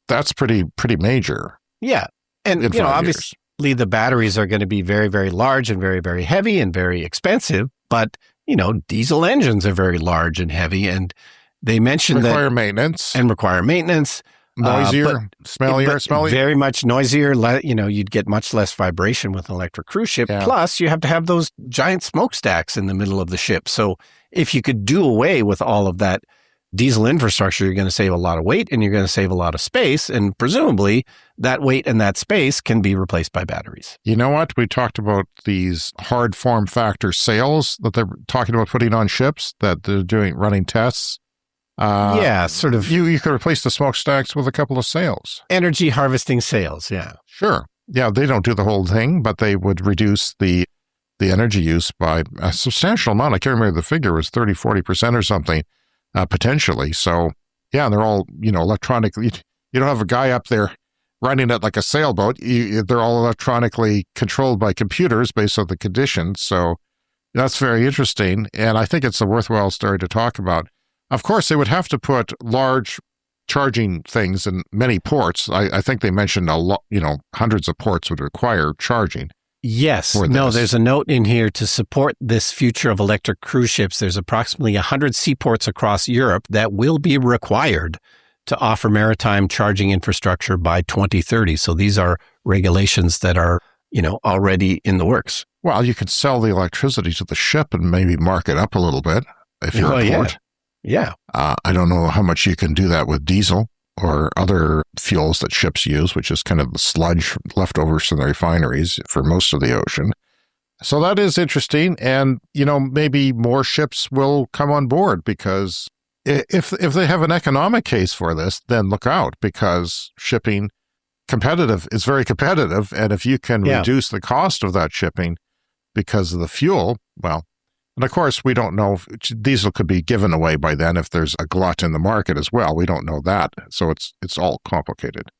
that's pretty major.
Yeah. And, obviously the batteries are going to be very, very large and very, very heavy and very expensive. But, diesel engines are very large and heavy. And they mentioned
require maintenance.
Noisier,
smellier.
Very much noisier. You'd get much less vibration with an electric cruise ship. Yeah. Plus, you have to have those giant smokestacks in the middle of the ship. So if you could do away with all of that diesel infrastructure, you're going to save a lot of weight and you're going to save a lot of space. And presumably that weight and that space can be replaced by batteries.
You know what? We talked about these hard form factor sails that they're talking about putting on ships that they're running tests.
Sort of.
You could replace the smokestacks with a couple of sails.
Energy harvesting sails, yeah.
Sure. Yeah, they don't do the whole thing, but they would reduce the energy use by a substantial amount. I can't remember the figure, it was 30-40% or something, potentially. So, yeah, they're all, electronically. You don't have a guy up there running it like a sailboat. They're all electronically controlled by computers based on the conditions. So that's very interesting. And I think it's a worthwhile story to talk about. Of course, they would have to put large charging things in many ports. I think they mentioned a lot, hundreds of ports would require charging.
Yes. No, there's a note in here to support this future of electric cruise ships. There's approximately 100 seaports across Europe that will be required to offer maritime charging infrastructure by 2030. So these are regulations that are, already in the works.
Well, you could sell the electricity to the ship and maybe mark it up a little bit if you're a port.
Yeah.
I don't know how much you can do that with diesel or other fuels that ships use, which is kind of the sludge leftovers from the refineries for most of the ocean. So that is interesting. And, maybe more ships will come on board because if they have an economic case for this, then look out because shipping is very competitive. And if you can reduce the cost of that shipping because of the fuel, well, and of course, we don't know if diesel could be given away by then if there's a glut in the market as well. We don't know that. So it's all complicated.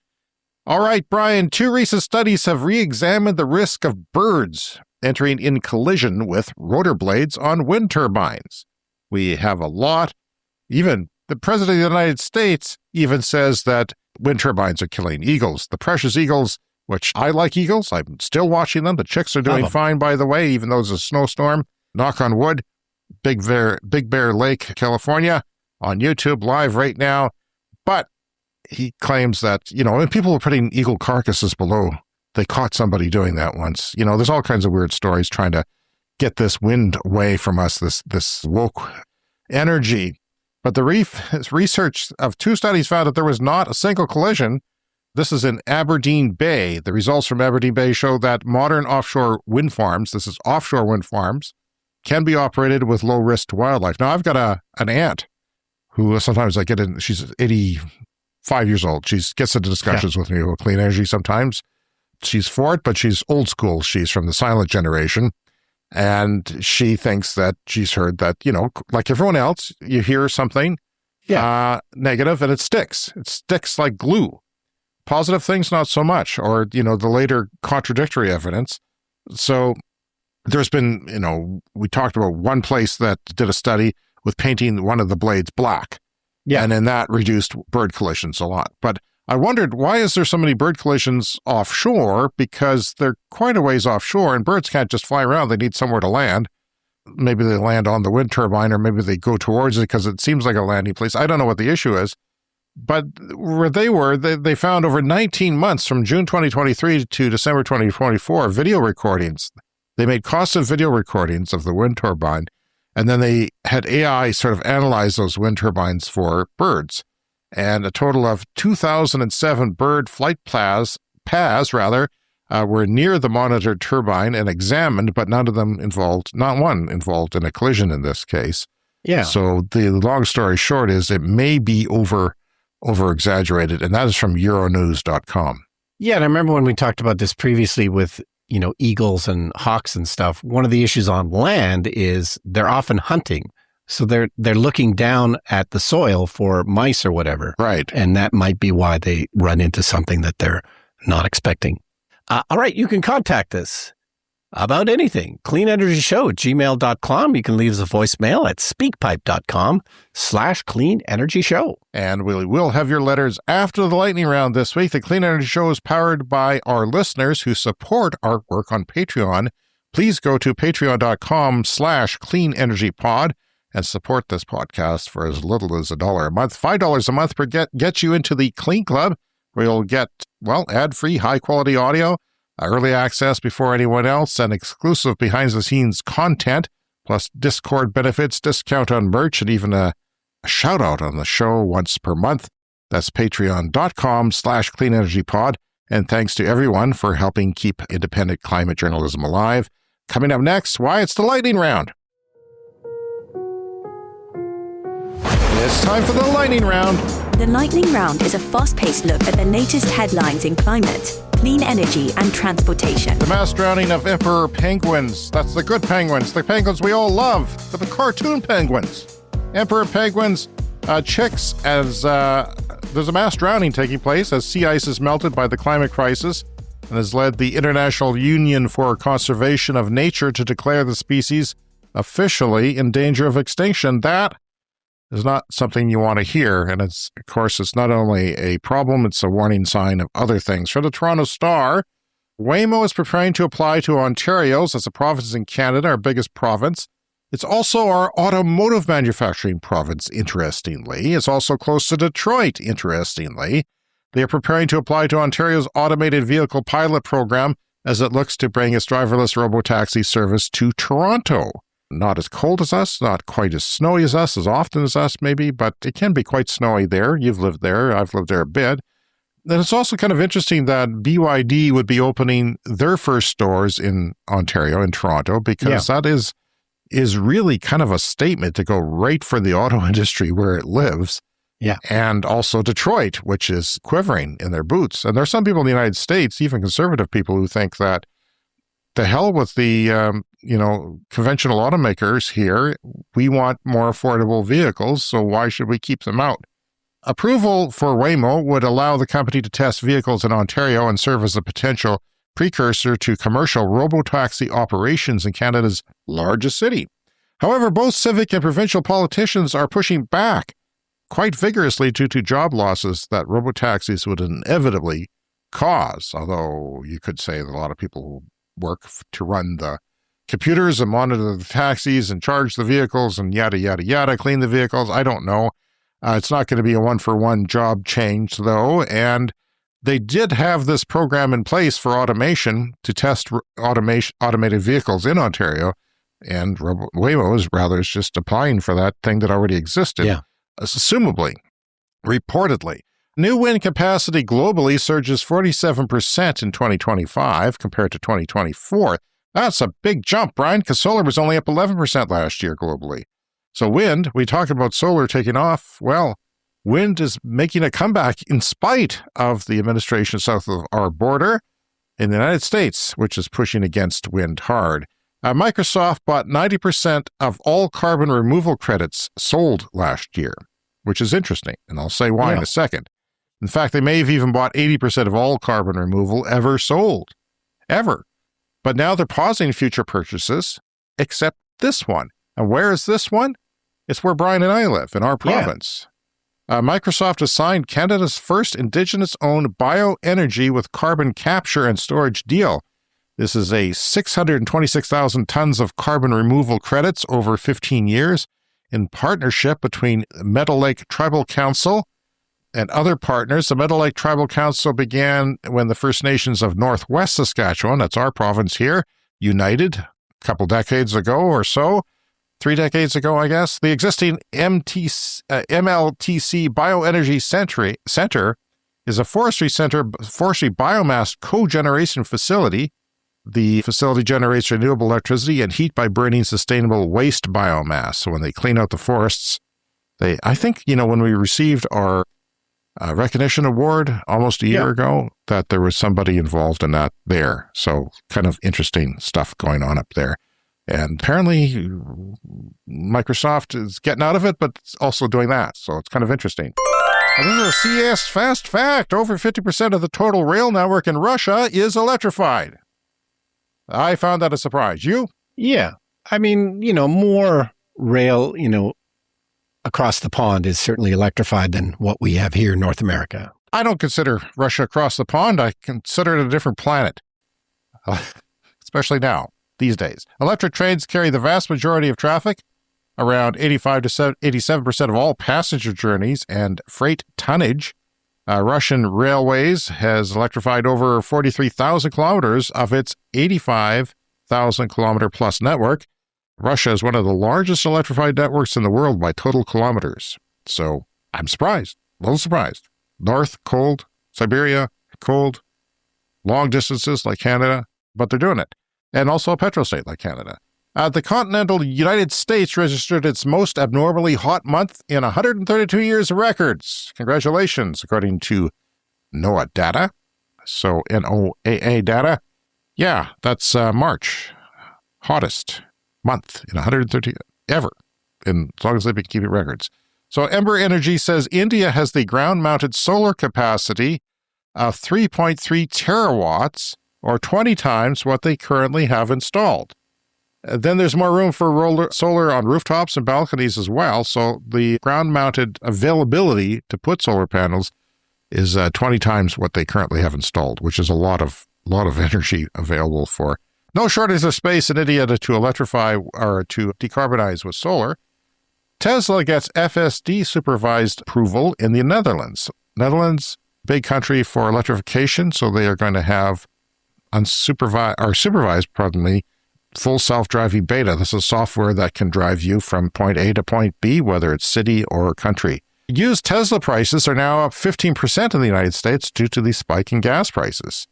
All right, Brian, 2 recent studies have re-examined the risk of birds entering in collision with rotor blades on wind turbines. We have a lot. Even the President of the United States even says that wind turbines are killing eagles. The precious eagles, which I like eagles. I'm still watching them. The chicks are doing fine, by the way, even though there's a snowstorm. Knock on wood, Big Bear Lake, California, on YouTube live right now. But he claims that, when people are putting eagle carcasses below, they caught somebody doing that once. There's all kinds of weird stories trying to get this wind away from us, this woke energy. But the research of 2 studies found that there was not a single collision. This is in Aberdeen Bay. The results from Aberdeen Bay show that modern offshore wind farms, this is offshore wind farms, can be operated with low risk to wildlife. Now, I've got an aunt who sometimes I get in, she's 85 years old. She gets into discussions with me about clean energy sometimes. She's for it, but she's old school. She's from the silent generation. And she thinks that she's heard that, like everyone else, you hear something negative and it sticks. It sticks like glue. Positive things, not so much, or, the later contradictory evidence. So there's been, we talked about one place that did a study with painting one of the blades black. Yeah. And then that reduced bird collisions a lot. But I wondered, why is there so many bird collisions offshore? Because they're quite a ways offshore and birds can't just fly around. They need somewhere to land. Maybe they land on the wind turbine or maybe they go towards it because it seems like a landing place. I don't know what the issue is. But where they were, they found over 19 months from June 2023 to December 2024 video recordings. They made costed video recordings of the wind turbine, and then they had AI sort of analyze those wind turbines for birds. And a total of 2,007 bird flight paths were near the monitored turbine and examined, but not one involved in a collision in this case. Yeah. So the long story short is it may be over-exaggerated, and that is from Euronews.com.
Yeah, and I remember when we talked about this previously with, eagles and hawks and stuff. One of the issues on land is they're often hunting. So they're looking down at the soil for mice or whatever.
Right.
And that might be why they run into something that they're not expecting. All right, you can contact us about anything. CleanEnergyShow@gmail.com. You can leave us a voicemail at speakpipe.com/cleanenergyshow.
And we will have your letters after the lightning round this week. The Clean Energy Show is powered by our listeners who support our work on Patreon. Please go to patreon.com/cleanenergypod and support this podcast for as little as $1 a month. $5 a month gets you into the Clean Club, where you'll get, ad-free, high-quality audio, early access before anyone else, and exclusive behind-the-scenes content, plus Discord benefits, discount on merch, and even a shout-out on the show once per month. That's patreon.com/cleanenergypod. And thanks to everyone for helping keep independent climate journalism alive. Coming up next, it's the lightning round. It's time for the lightning round.
The Lightning Round is a fast-paced look at the latest headlines in climate, clean energy, and transportation.
The mass drowning of emperor penguins. That's the good penguins. The penguins we all love. The cartoon penguins. Emperor penguins, chicks, as there's a mass drowning taking place as sea ice is melted by the climate crisis and has led the International Union for Conservation of Nature to declare the species officially in danger of extinction. That is not something you want to hear. And it's not only a problem, it's a warning sign of other things. For the Toronto Star, Waymo is preparing to apply to Ontario's, as a province in Canada, our biggest province. It's also our automotive manufacturing province, interestingly. It's also close to Detroit, interestingly. They are preparing to apply to Ontario's automated vehicle pilot program as it looks to bring its driverless robotaxi service to Toronto. Not as cold as us, not quite as snowy as us, as often as us maybe, but it can be quite snowy there. You've lived there. I've lived there a bit. And it's also kind of interesting that BYD would be opening their first stores in Ontario, in Toronto, because that is really kind of a statement to go right for the auto industry where it lives.
Yeah.
And also Detroit, which is quivering in their boots. And there are some people in the United States, even conservative people, who think that the hell with the, conventional automakers here. We want more affordable vehicles, so why should we keep them out? Approval for Waymo would allow the company to test vehicles in Ontario and serve as a potential precursor to commercial robotaxi operations in Canada's largest city. However, both civic and provincial politicians are pushing back quite vigorously due to job losses that robotaxis would inevitably cause, although you could say that a lot of people who work to run the computers and monitor the taxis and charge the vehicles and yada, yada, yada, clean the vehicles. I don't know. It's not going to be a one-for-one job change, though, and they did have this program in place for automation to test automated vehicles in Ontario, and Waymo is just applying for that thing that already existed, assumably, reportedly. New wind capacity globally surges 47% in 2025 compared to 2024. That's a big jump, Brian, because solar was only up 11% last year globally. So wind, we talk about solar taking off. Well, wind is making a comeback in spite of the administration south of our border in the United States, which is pushing against wind hard. Microsoft bought 90% of all carbon removal credits sold last year, which is interesting, and I'll say why in a second. In fact, they may have even bought 80% of all carbon removal ever sold. Ever. But now they're pausing future purchases, except this one. And where is this one? It's where Brian and I live, in our province. Microsoft has signed Canada's first Indigenous-owned bioenergy with carbon capture and storage deal. This is a 626,000 tons of carbon removal credits over 15 years in partnership between Meadow Lake Tribal Council and other partners. The Meadow Lake Tribal Council began when the First Nations of Northwest Saskatchewan, that's our province here, united a couple decades ago or so, 3 decades ago, I guess. The existing MLTC Bioenergy Center is a forestry biomass cogeneration facility. The facility generates renewable electricity and heat by burning sustainable waste biomass. So when they clean out the forests, I think, when we received our recognition award almost a year ago, that there was somebody involved in that there. So kind of interesting stuff going on up there. And apparently Microsoft is getting out of it, but it's also doing that. So it's kind of interesting. And this is a CS fast fact. Over 50% of the total rail network in Russia is electrified. I found that a surprise. You?
Yeah. I mean, more rail, across the pond is certainly electrified than what we have here in North America.
I don't consider Russia across the pond. I consider it a different planet, especially now, these days. Electric trains carry the vast majority of traffic, around 85 to 87% of all passenger journeys and freight tonnage. Russian Railways has electrified over 43,000 kilometers of its 85,000 kilometer plus network. Russia is one of the largest electrified networks in the world by total kilometers. So I'm surprised, a little surprised. North, cold. Siberia, cold. Long distances like Canada, but they're doing it. And also a petrol state like Canada. The continental United States registered its most abnormally hot month in 132 years of records. Congratulations, according to NOAA data. So NOAA data. Yeah, that's March. Hottest month in 130 ever, in as long as they've been keeping records. So Ember Energy says India has the ground-mounted solar capacity of 3.3 terawatts, or 20 times what they currently have installed. Then there's more room for solar on rooftops and balconies as well. So the ground-mounted availability to put solar panels is 20 times what they currently have installed, which is a lot of energy available for. No shortage of space in India to electrify or to decarbonize with solar. Tesla gets FSD supervised approval in the Netherlands. Netherlands, big country for electrification, so they are going to have supervised, full self-driving beta. This is software that can drive you from point A to point B, whether it's city or country. Used Tesla prices are now up 15% in the United States due to the spike in gas prices.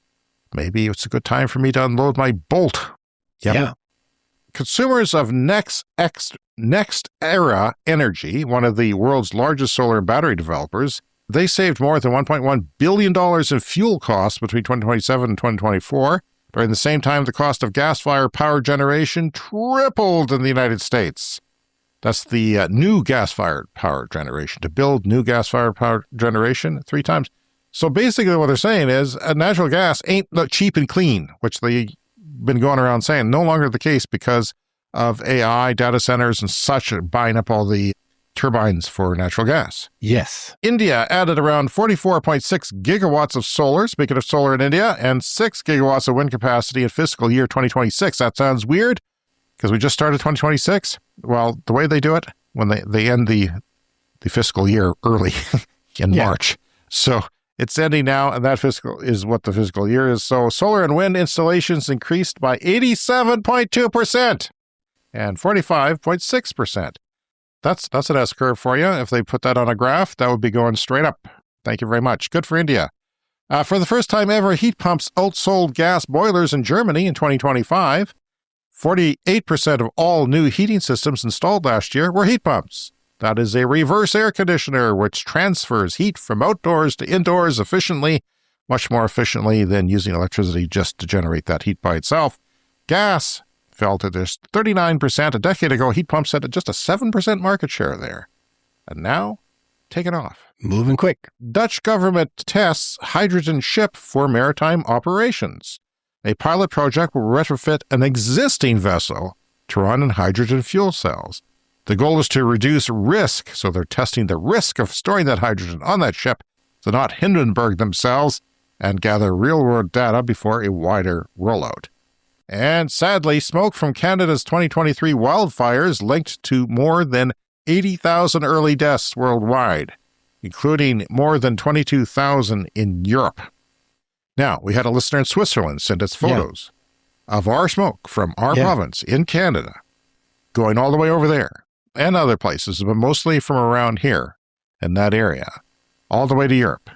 Maybe it's a good time for me to unload my Bolt. Yep. Yeah. Consumers of NextEra Energy, one of the world's largest solar and battery developers, they saved more than $1.1 billion in fuel costs between 2027 and 2024. During the same time, the cost of gas-fired power generation tripled in the United States. That's the new gas-fired power generation. To build new gas-fired power generation, 3 times. So basically what they're saying is natural gas ain't cheap and clean, which they've been going around saying. No longer the case because of AI, data centers, and such buying up all the turbines for natural gas.
Yes.
India added around 44.6 gigawatts of solar, speaking of solar in India, and 6 gigawatts of wind capacity in fiscal year 2026. That sounds weird because we just started 2026. Well, the way they do it, when they end the fiscal year early in March. So it's ending now, and that fiscal is what the fiscal year is. So solar and wind installations increased by 87.2% and 45.6%. That's an S-curve for you. If they put that on a graph, that would be going straight up. Thank you very much. Good for India. For the first time ever, heat pumps outsold gas boilers in Germany in 2025. 48% of all new heating systems installed last year were heat pumps. That is a reverse air conditioner, which transfers heat from outdoors to indoors efficiently, much more efficiently than using electricity just to generate that heat by itself. Gas fell to just 39%. A decade ago, heat pumps had just a 7% market share there. And now, taken off.
Moving quick.
Dutch government tests hydrogen ship for maritime operations. A pilot project will retrofit an existing vessel to run on hydrogen fuel cells. The goal is to reduce risk, so they're testing the risk of storing that hydrogen on that ship to not Hindenburg themselves and gather real-world data before a wider rollout. And sadly, smoke from Canada's 2023 wildfires linked to more than 80,000 early deaths worldwide, including more than 22,000 in Europe. Now, we had a listener in Switzerland send us photos of our smoke from our province in Canada, going all the way over there and other places, but mostly from around here in that area, all the way to Europe.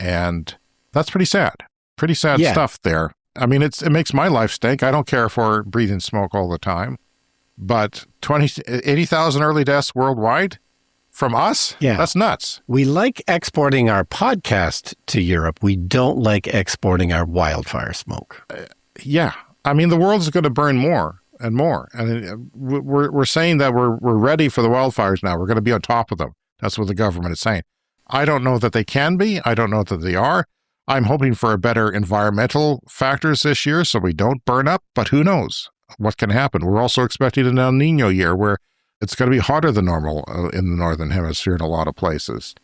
And that's pretty sad. Pretty sad stuff there. I mean, it makes my life stink. I don't care for breathing smoke all the time. But 80,000 early deaths worldwide, From us?
Yeah.
That's nuts.
We like exporting our podcast to Europe. We don't like exporting our wildfire smoke.
Yeah. I mean, the world's going to burn more and more. And we're saying that we're ready for the wildfires now. We're going to be on top of them. That's what the government is saying. I don't know that they can be. I don't know that they are. I'm hoping for a better environmental factors this year so we don't burn up, but who knows what can happen. We're also expecting an El Nino year where it's going to be hotter than normal in the Northern Hemisphere in a lot of places.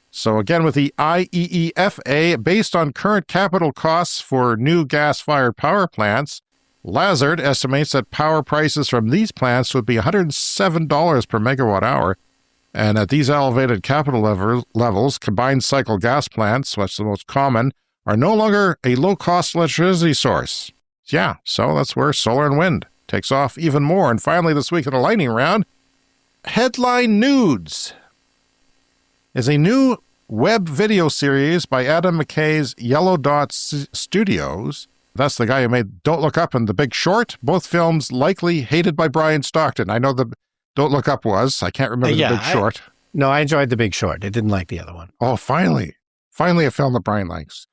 So again, with the IEEFA, based on current capital costs for new gas-fired power plants, Lazard estimates that power prices from these plants would be $107 per megawatt hour. And at these elevated capital levels, combined cycle gas plants, which are the most common, are no longer a low-cost electricity source. Yeah, so that's where solar and wind takes off even more. And finally, this week in the lightning round, Headline Nudes is a new web video series by Adam McKay's Yellow Dot Studios. That's the guy who made Don't Look Up and The Big Short, both films likely hated by Brian Stockton. I know the Don't Look Up was. I can't remember The Big Short.
No, I enjoyed The Big Short. I didn't like the other one.
Oh, finally. Finally a film that Brian likes.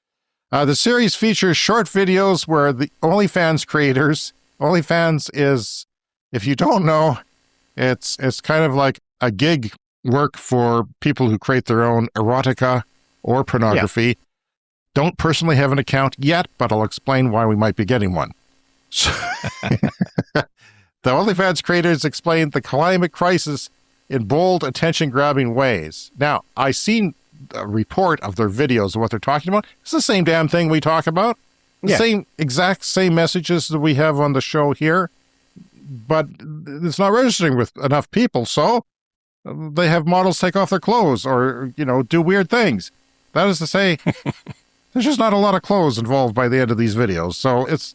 The series features short videos where the OnlyFans creators, OnlyFans is, if you don't know, it's kind of like a gig work for people who create their own erotica or pornography. Yeah. Don't personally have an account yet, but I'll explain why we might be getting one. So, the OnlyFans creators explained the climate crisis in bold, attention-grabbing ways. Now, I seen a report of their videos of what they're talking about. It's the same damn thing we talk about. The exact same messages that we have on the show here, but it's not registering with enough people, so they have models take off their clothes or, do weird things. That is to say, there's just not a lot of clothes involved by the end of these videos. So is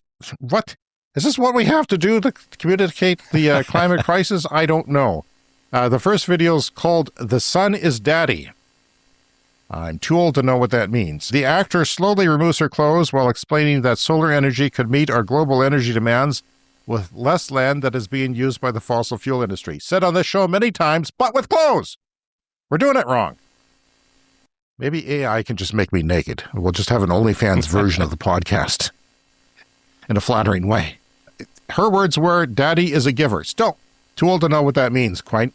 this what we have to do to communicate the climate crisis? I don't know. The first video is called The Sun is Daddy. I'm too old to know what that means. The actor slowly removes her clothes while explaining that solar energy could meet our global energy demands with less land that is being used by the fossil fuel industry. Said on this show many times, but with clothes. We're doing it wrong. Maybe AI can just make me naked. We'll just have an OnlyFans version of the podcast in a flattering way. Her words were, Daddy is a giver. Still, too old to know what that means, quite.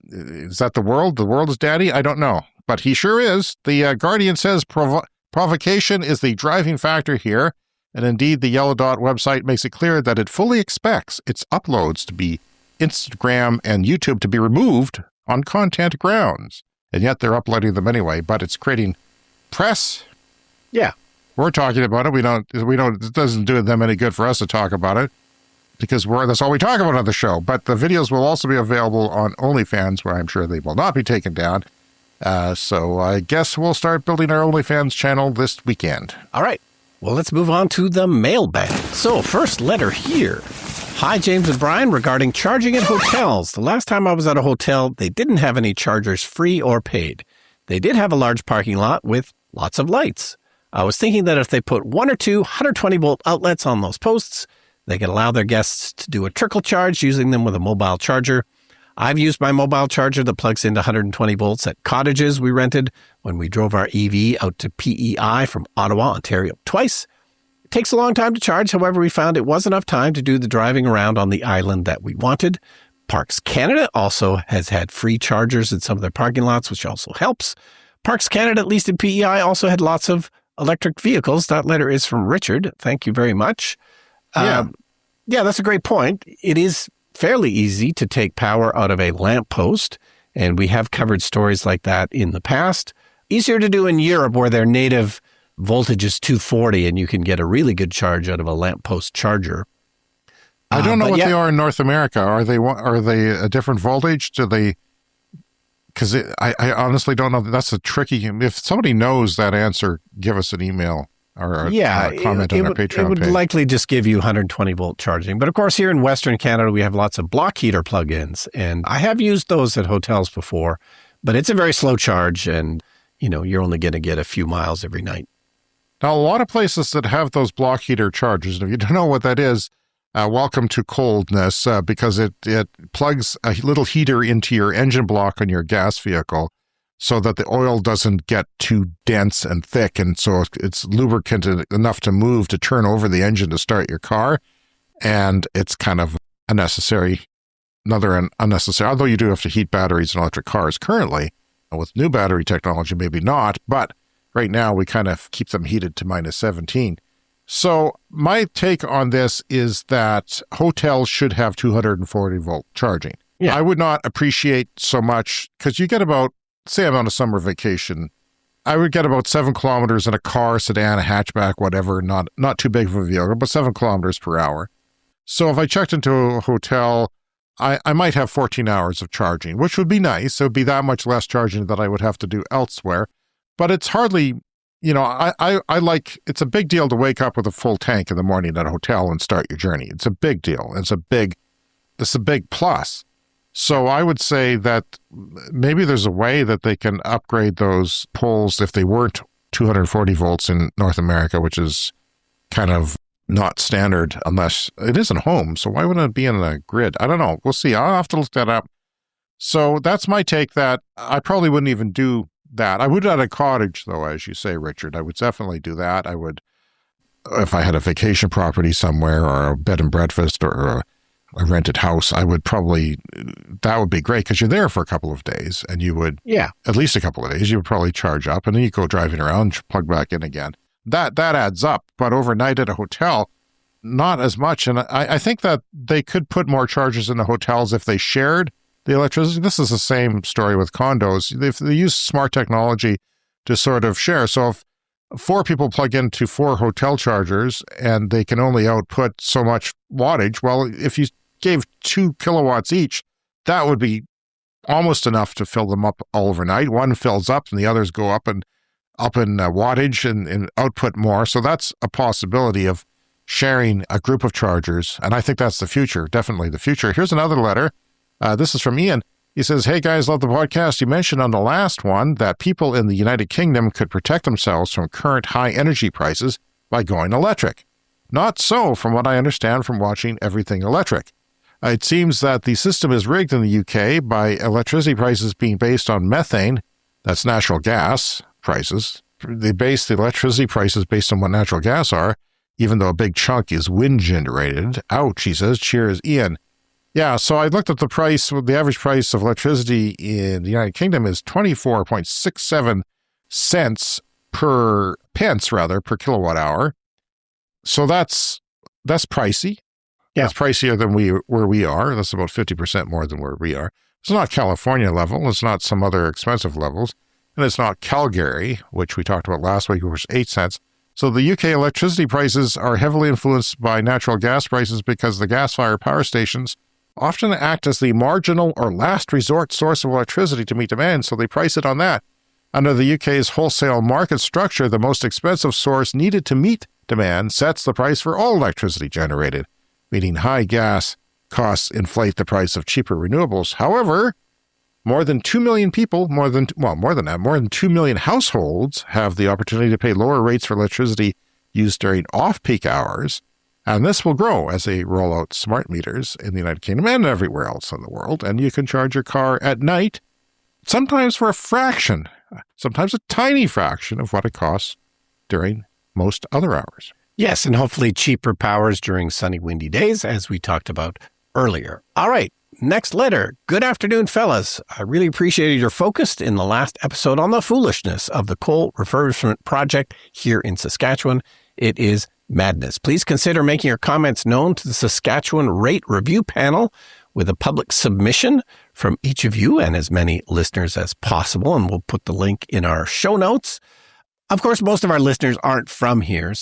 Is that the world? The world is daddy? I don't know. But he sure is. The Guardian says provocation is the driving factor here. And indeed, the Yellow Dot website makes it clear that it fully expects its uploads to be Instagram and YouTube to be removed on content grounds. And yet they're uploading them anyway, but it's creating press.
Yeah.
We're talking about it. We don't, it doesn't do them any good for us to talk about it because that's all we talk about on the show. But the videos will also be available on OnlyFans, where I'm sure they will not be taken down. So I guess we'll start building our OnlyFans channel this weekend.
All right. Well, let's move on to the mailbag. So first letter here. Hi, James and Brian, regarding charging at hotels. The last time I was at a hotel, they didn't have any chargers free or paid. They did have a large parking lot with lots of lights. I was thinking that if they put 1 or 2 120-volt outlets on those posts, they could allow their guests to do a trickle charge using them with a mobile charger. I've used my mobile charger that plugs into 120 volts at cottages we rented when we drove our EV out to PEI from Ottawa, Ontario twice. It takes a long time to charge. However, we found it was enough time to do the driving around on the island that we wanted. Parks Canada also has had free chargers in some of their parking lots, which also helps. Parks Canada, at least in PEI, also had lots of electric vehicles. That letter is from Richard. Thank you very much. Yeah, that's a great point. It is fairly easy to take power out of a lamppost, and we have covered stories like that in the past. Easier to do in Europe, where their native voltage is 240, and you can get a really good charge out of a lamppost charger.
I don't know what they are in North America. Are they a different voltage? Do they? Because I honestly don't know. That's a tricky. If somebody knows that answer, give us an email. Or a comment on our Patreon page.
It would likely just give you 120-volt charging. But of course, here in Western Canada, we have lots of block heater plug-ins. And I have used those at hotels before. But it's a very slow charge. And, you're only going to get a few miles every night.
Now, a lot of places that have those block heater chargers, and if you don't know what that is, welcome to coldness, because it plugs a little heater into your engine block on your gas vehicle so that the oil doesn't get too dense and thick, and so it's lubricant enough to move to turn over the engine to start your car. And it's kind of unnecessary, although you do have to heat batteries in electric cars currently. With new battery technology, maybe not, but right now we kind of keep them heated to minus 17. So my take on this is that hotels should have 240-volt charging. Yeah. I would not appreciate so much, because you get about, say I'm on a summer vacation, I would get about 7 kilometers in a car, sedan, a hatchback, whatever, not too big of a vehicle, but 7 kilometers per hour. So if I checked into a hotel, I might have 14 hours of charging, which would be nice. It would be that much less charging that I would have to do elsewhere. But it's hardly, I like, it's a big deal to wake up with a full tank in the morning at a hotel and start your journey. It's a big deal. It's a big plus. So I would say that maybe there's a way that they can upgrade those poles if they weren't 240 volts in North America, which is kind of not standard unless it isn't home. So why wouldn't it be in a grid? I don't know. We'll see. I'll have to look that up. So that's my take, that I probably wouldn't even do that. I would at a cottage, though, as you say, Richard. I would definitely do that. I would, if I had a vacation property somewhere or a bed and breakfast or a rented house, I would probably, that would be great, because you're there for a couple of days and you would, at least a couple of days, you would probably charge up and then you go driving around, plug back in again. That adds up, but overnight at a hotel, not as much. And I think that they could put more chargers in the hotels if they shared the electricity. This is the same story with condos. If they use smart technology to sort of share. So if 4 people plug into 4 hotel chargers and they can only output so much wattage, well, if you gave 2 kilowatts each, that would be almost enough to fill them up all overnight. One fills up and the others go up in wattage and output more. So that's a possibility of sharing a group of chargers. And I think that's the future, definitely the future. Here's another letter. This is from Ian. He says, "Hey guys, love the podcast. You mentioned on the last one that people in the United Kingdom could protect themselves from current high energy prices by going electric. Not so, from what I understand from watching Everything Electric. It seems that the system is rigged in the UK by electricity prices being based on methane, that's natural gas prices. They base the electricity prices based on what natural gas are, even though a big chunk is wind generated. Ouch," he says. Cheers, Ian. Yeah, so I looked at the price. The average price of electricity in the United Kingdom is 24.67 cents per kilowatt hour. So that's pricey. Yeah. That's pricier than where we are. That's about 50% more than where we are. It's not California level. It's not some other expensive levels. And it's not Calgary, which we talked about last week, which was 8 cents. So the UK electricity prices are heavily influenced by natural gas prices because the gas-fired power stations often act as the marginal or last resort source of electricity to meet demand, so they price it on that. Under the UK's wholesale market structure, the most expensive source needed to meet demand sets the price for all electricity generated, meaning high gas costs inflate the price of cheaper renewables. However, more than 2 million people, more than 2 million households have the opportunity to pay lower rates for electricity used during off-peak hours, and this will grow as they roll out smart meters in the United Kingdom and everywhere else in the world, and you can charge your car at night, sometimes for a fraction, sometimes a tiny fraction of what it costs during most other hours.
Yes, and hopefully cheaper powers during sunny, windy days, as we talked about earlier. All right. Next letter. Good afternoon, fellas. I really appreciated your focus in the last episode on the foolishness of the coal refurbishment project here in Saskatchewan. It is madness. Please consider making your comments known to the Saskatchewan Rate Review Panel with a public submission from each of you and as many listeners as possible, and we'll put the link in our show notes. Of course, most of our listeners aren't from here,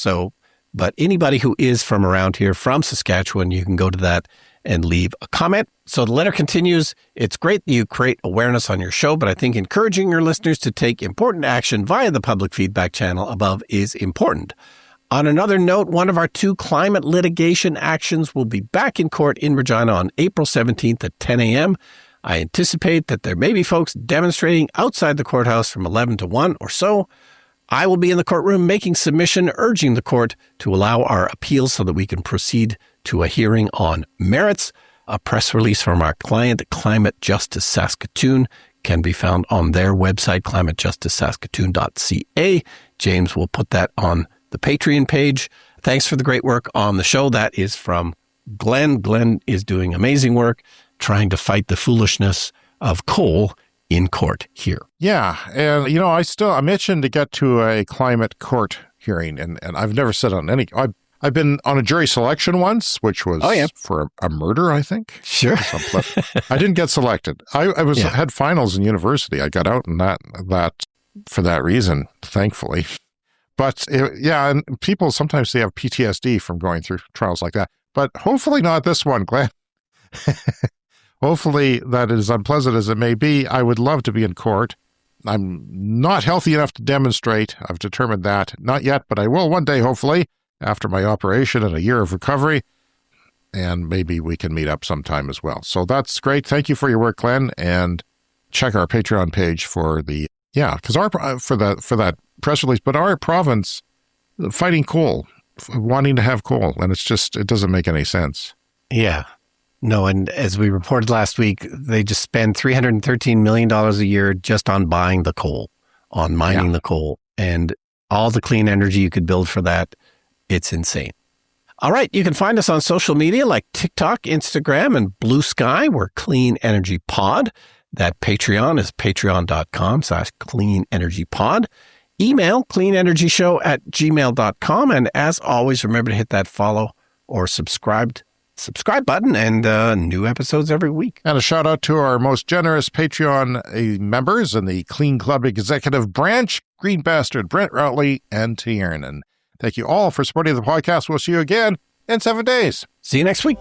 but anybody who is from around here, from Saskatchewan, you can go to that and leave a comment. So the letter continues. It's great that you create awareness on your show, but I think encouraging your listeners to take important action via the public feedback channel above is important. On another note, one of our 2 climate litigation actions will be back in court in Regina on April 17th at 10 a.m. I anticipate that there may be folks demonstrating outside the courthouse from 11 to 1 or so. I will be in the courtroom making submission urging the court to allow our appeals so that we can proceed to a hearing on merits. A press release from our client, Climate Justice Saskatoon, can be found on their website, climatejusticesaskatoon.ca. James will put that on the Patreon page. Thanks for the great work on the show. That is from Glenn. Glenn is doing amazing work trying to fight the foolishness of coal in court here.
Yeah. And, I'm itching to get to a climate court hearing, and I've never sat on any. I've been on a jury selection once, which was for a murder, I think.
Sure.
I didn't get selected. I had finals in university. I got out in that for that reason, thankfully. But and people sometimes they have PTSD from going through trials like that. But hopefully not this one, Glenn. Hopefully that is unpleasant as it may be. I would love to be in court. I'm not healthy enough to demonstrate. I've determined that. Not yet, but I will one day, hopefully, after my operation and a year of recovery. And maybe we can meet up sometime as well. So that's great. Thank you for your work, Glenn. And check our Patreon page for the, because for that press release, but our province fighting coal, wanting to have coal. And it doesn't make any sense.
Yeah. No, and as we reported last week, they just spend $313 million a year just on buying the coal, on mining the coal, and all the clean energy you could build for that. It's insane. All right, you can find us on social media like TikTok, Instagram, and Blue Sky. We're Clean Energy Pod. That Patreon is patreon.com/cleanenergypod. Email cleanenergyshow@gmail.com. And as always, remember to hit that follow or subscribe button, and new episodes every week.
And a shout out to our most generous Patreon members in the Clean Club Executive Branch, Green Bastard, Brent Routley, and Tiernan. Thank you all for supporting the podcast. We'll see you again in 7 days.
See you next week.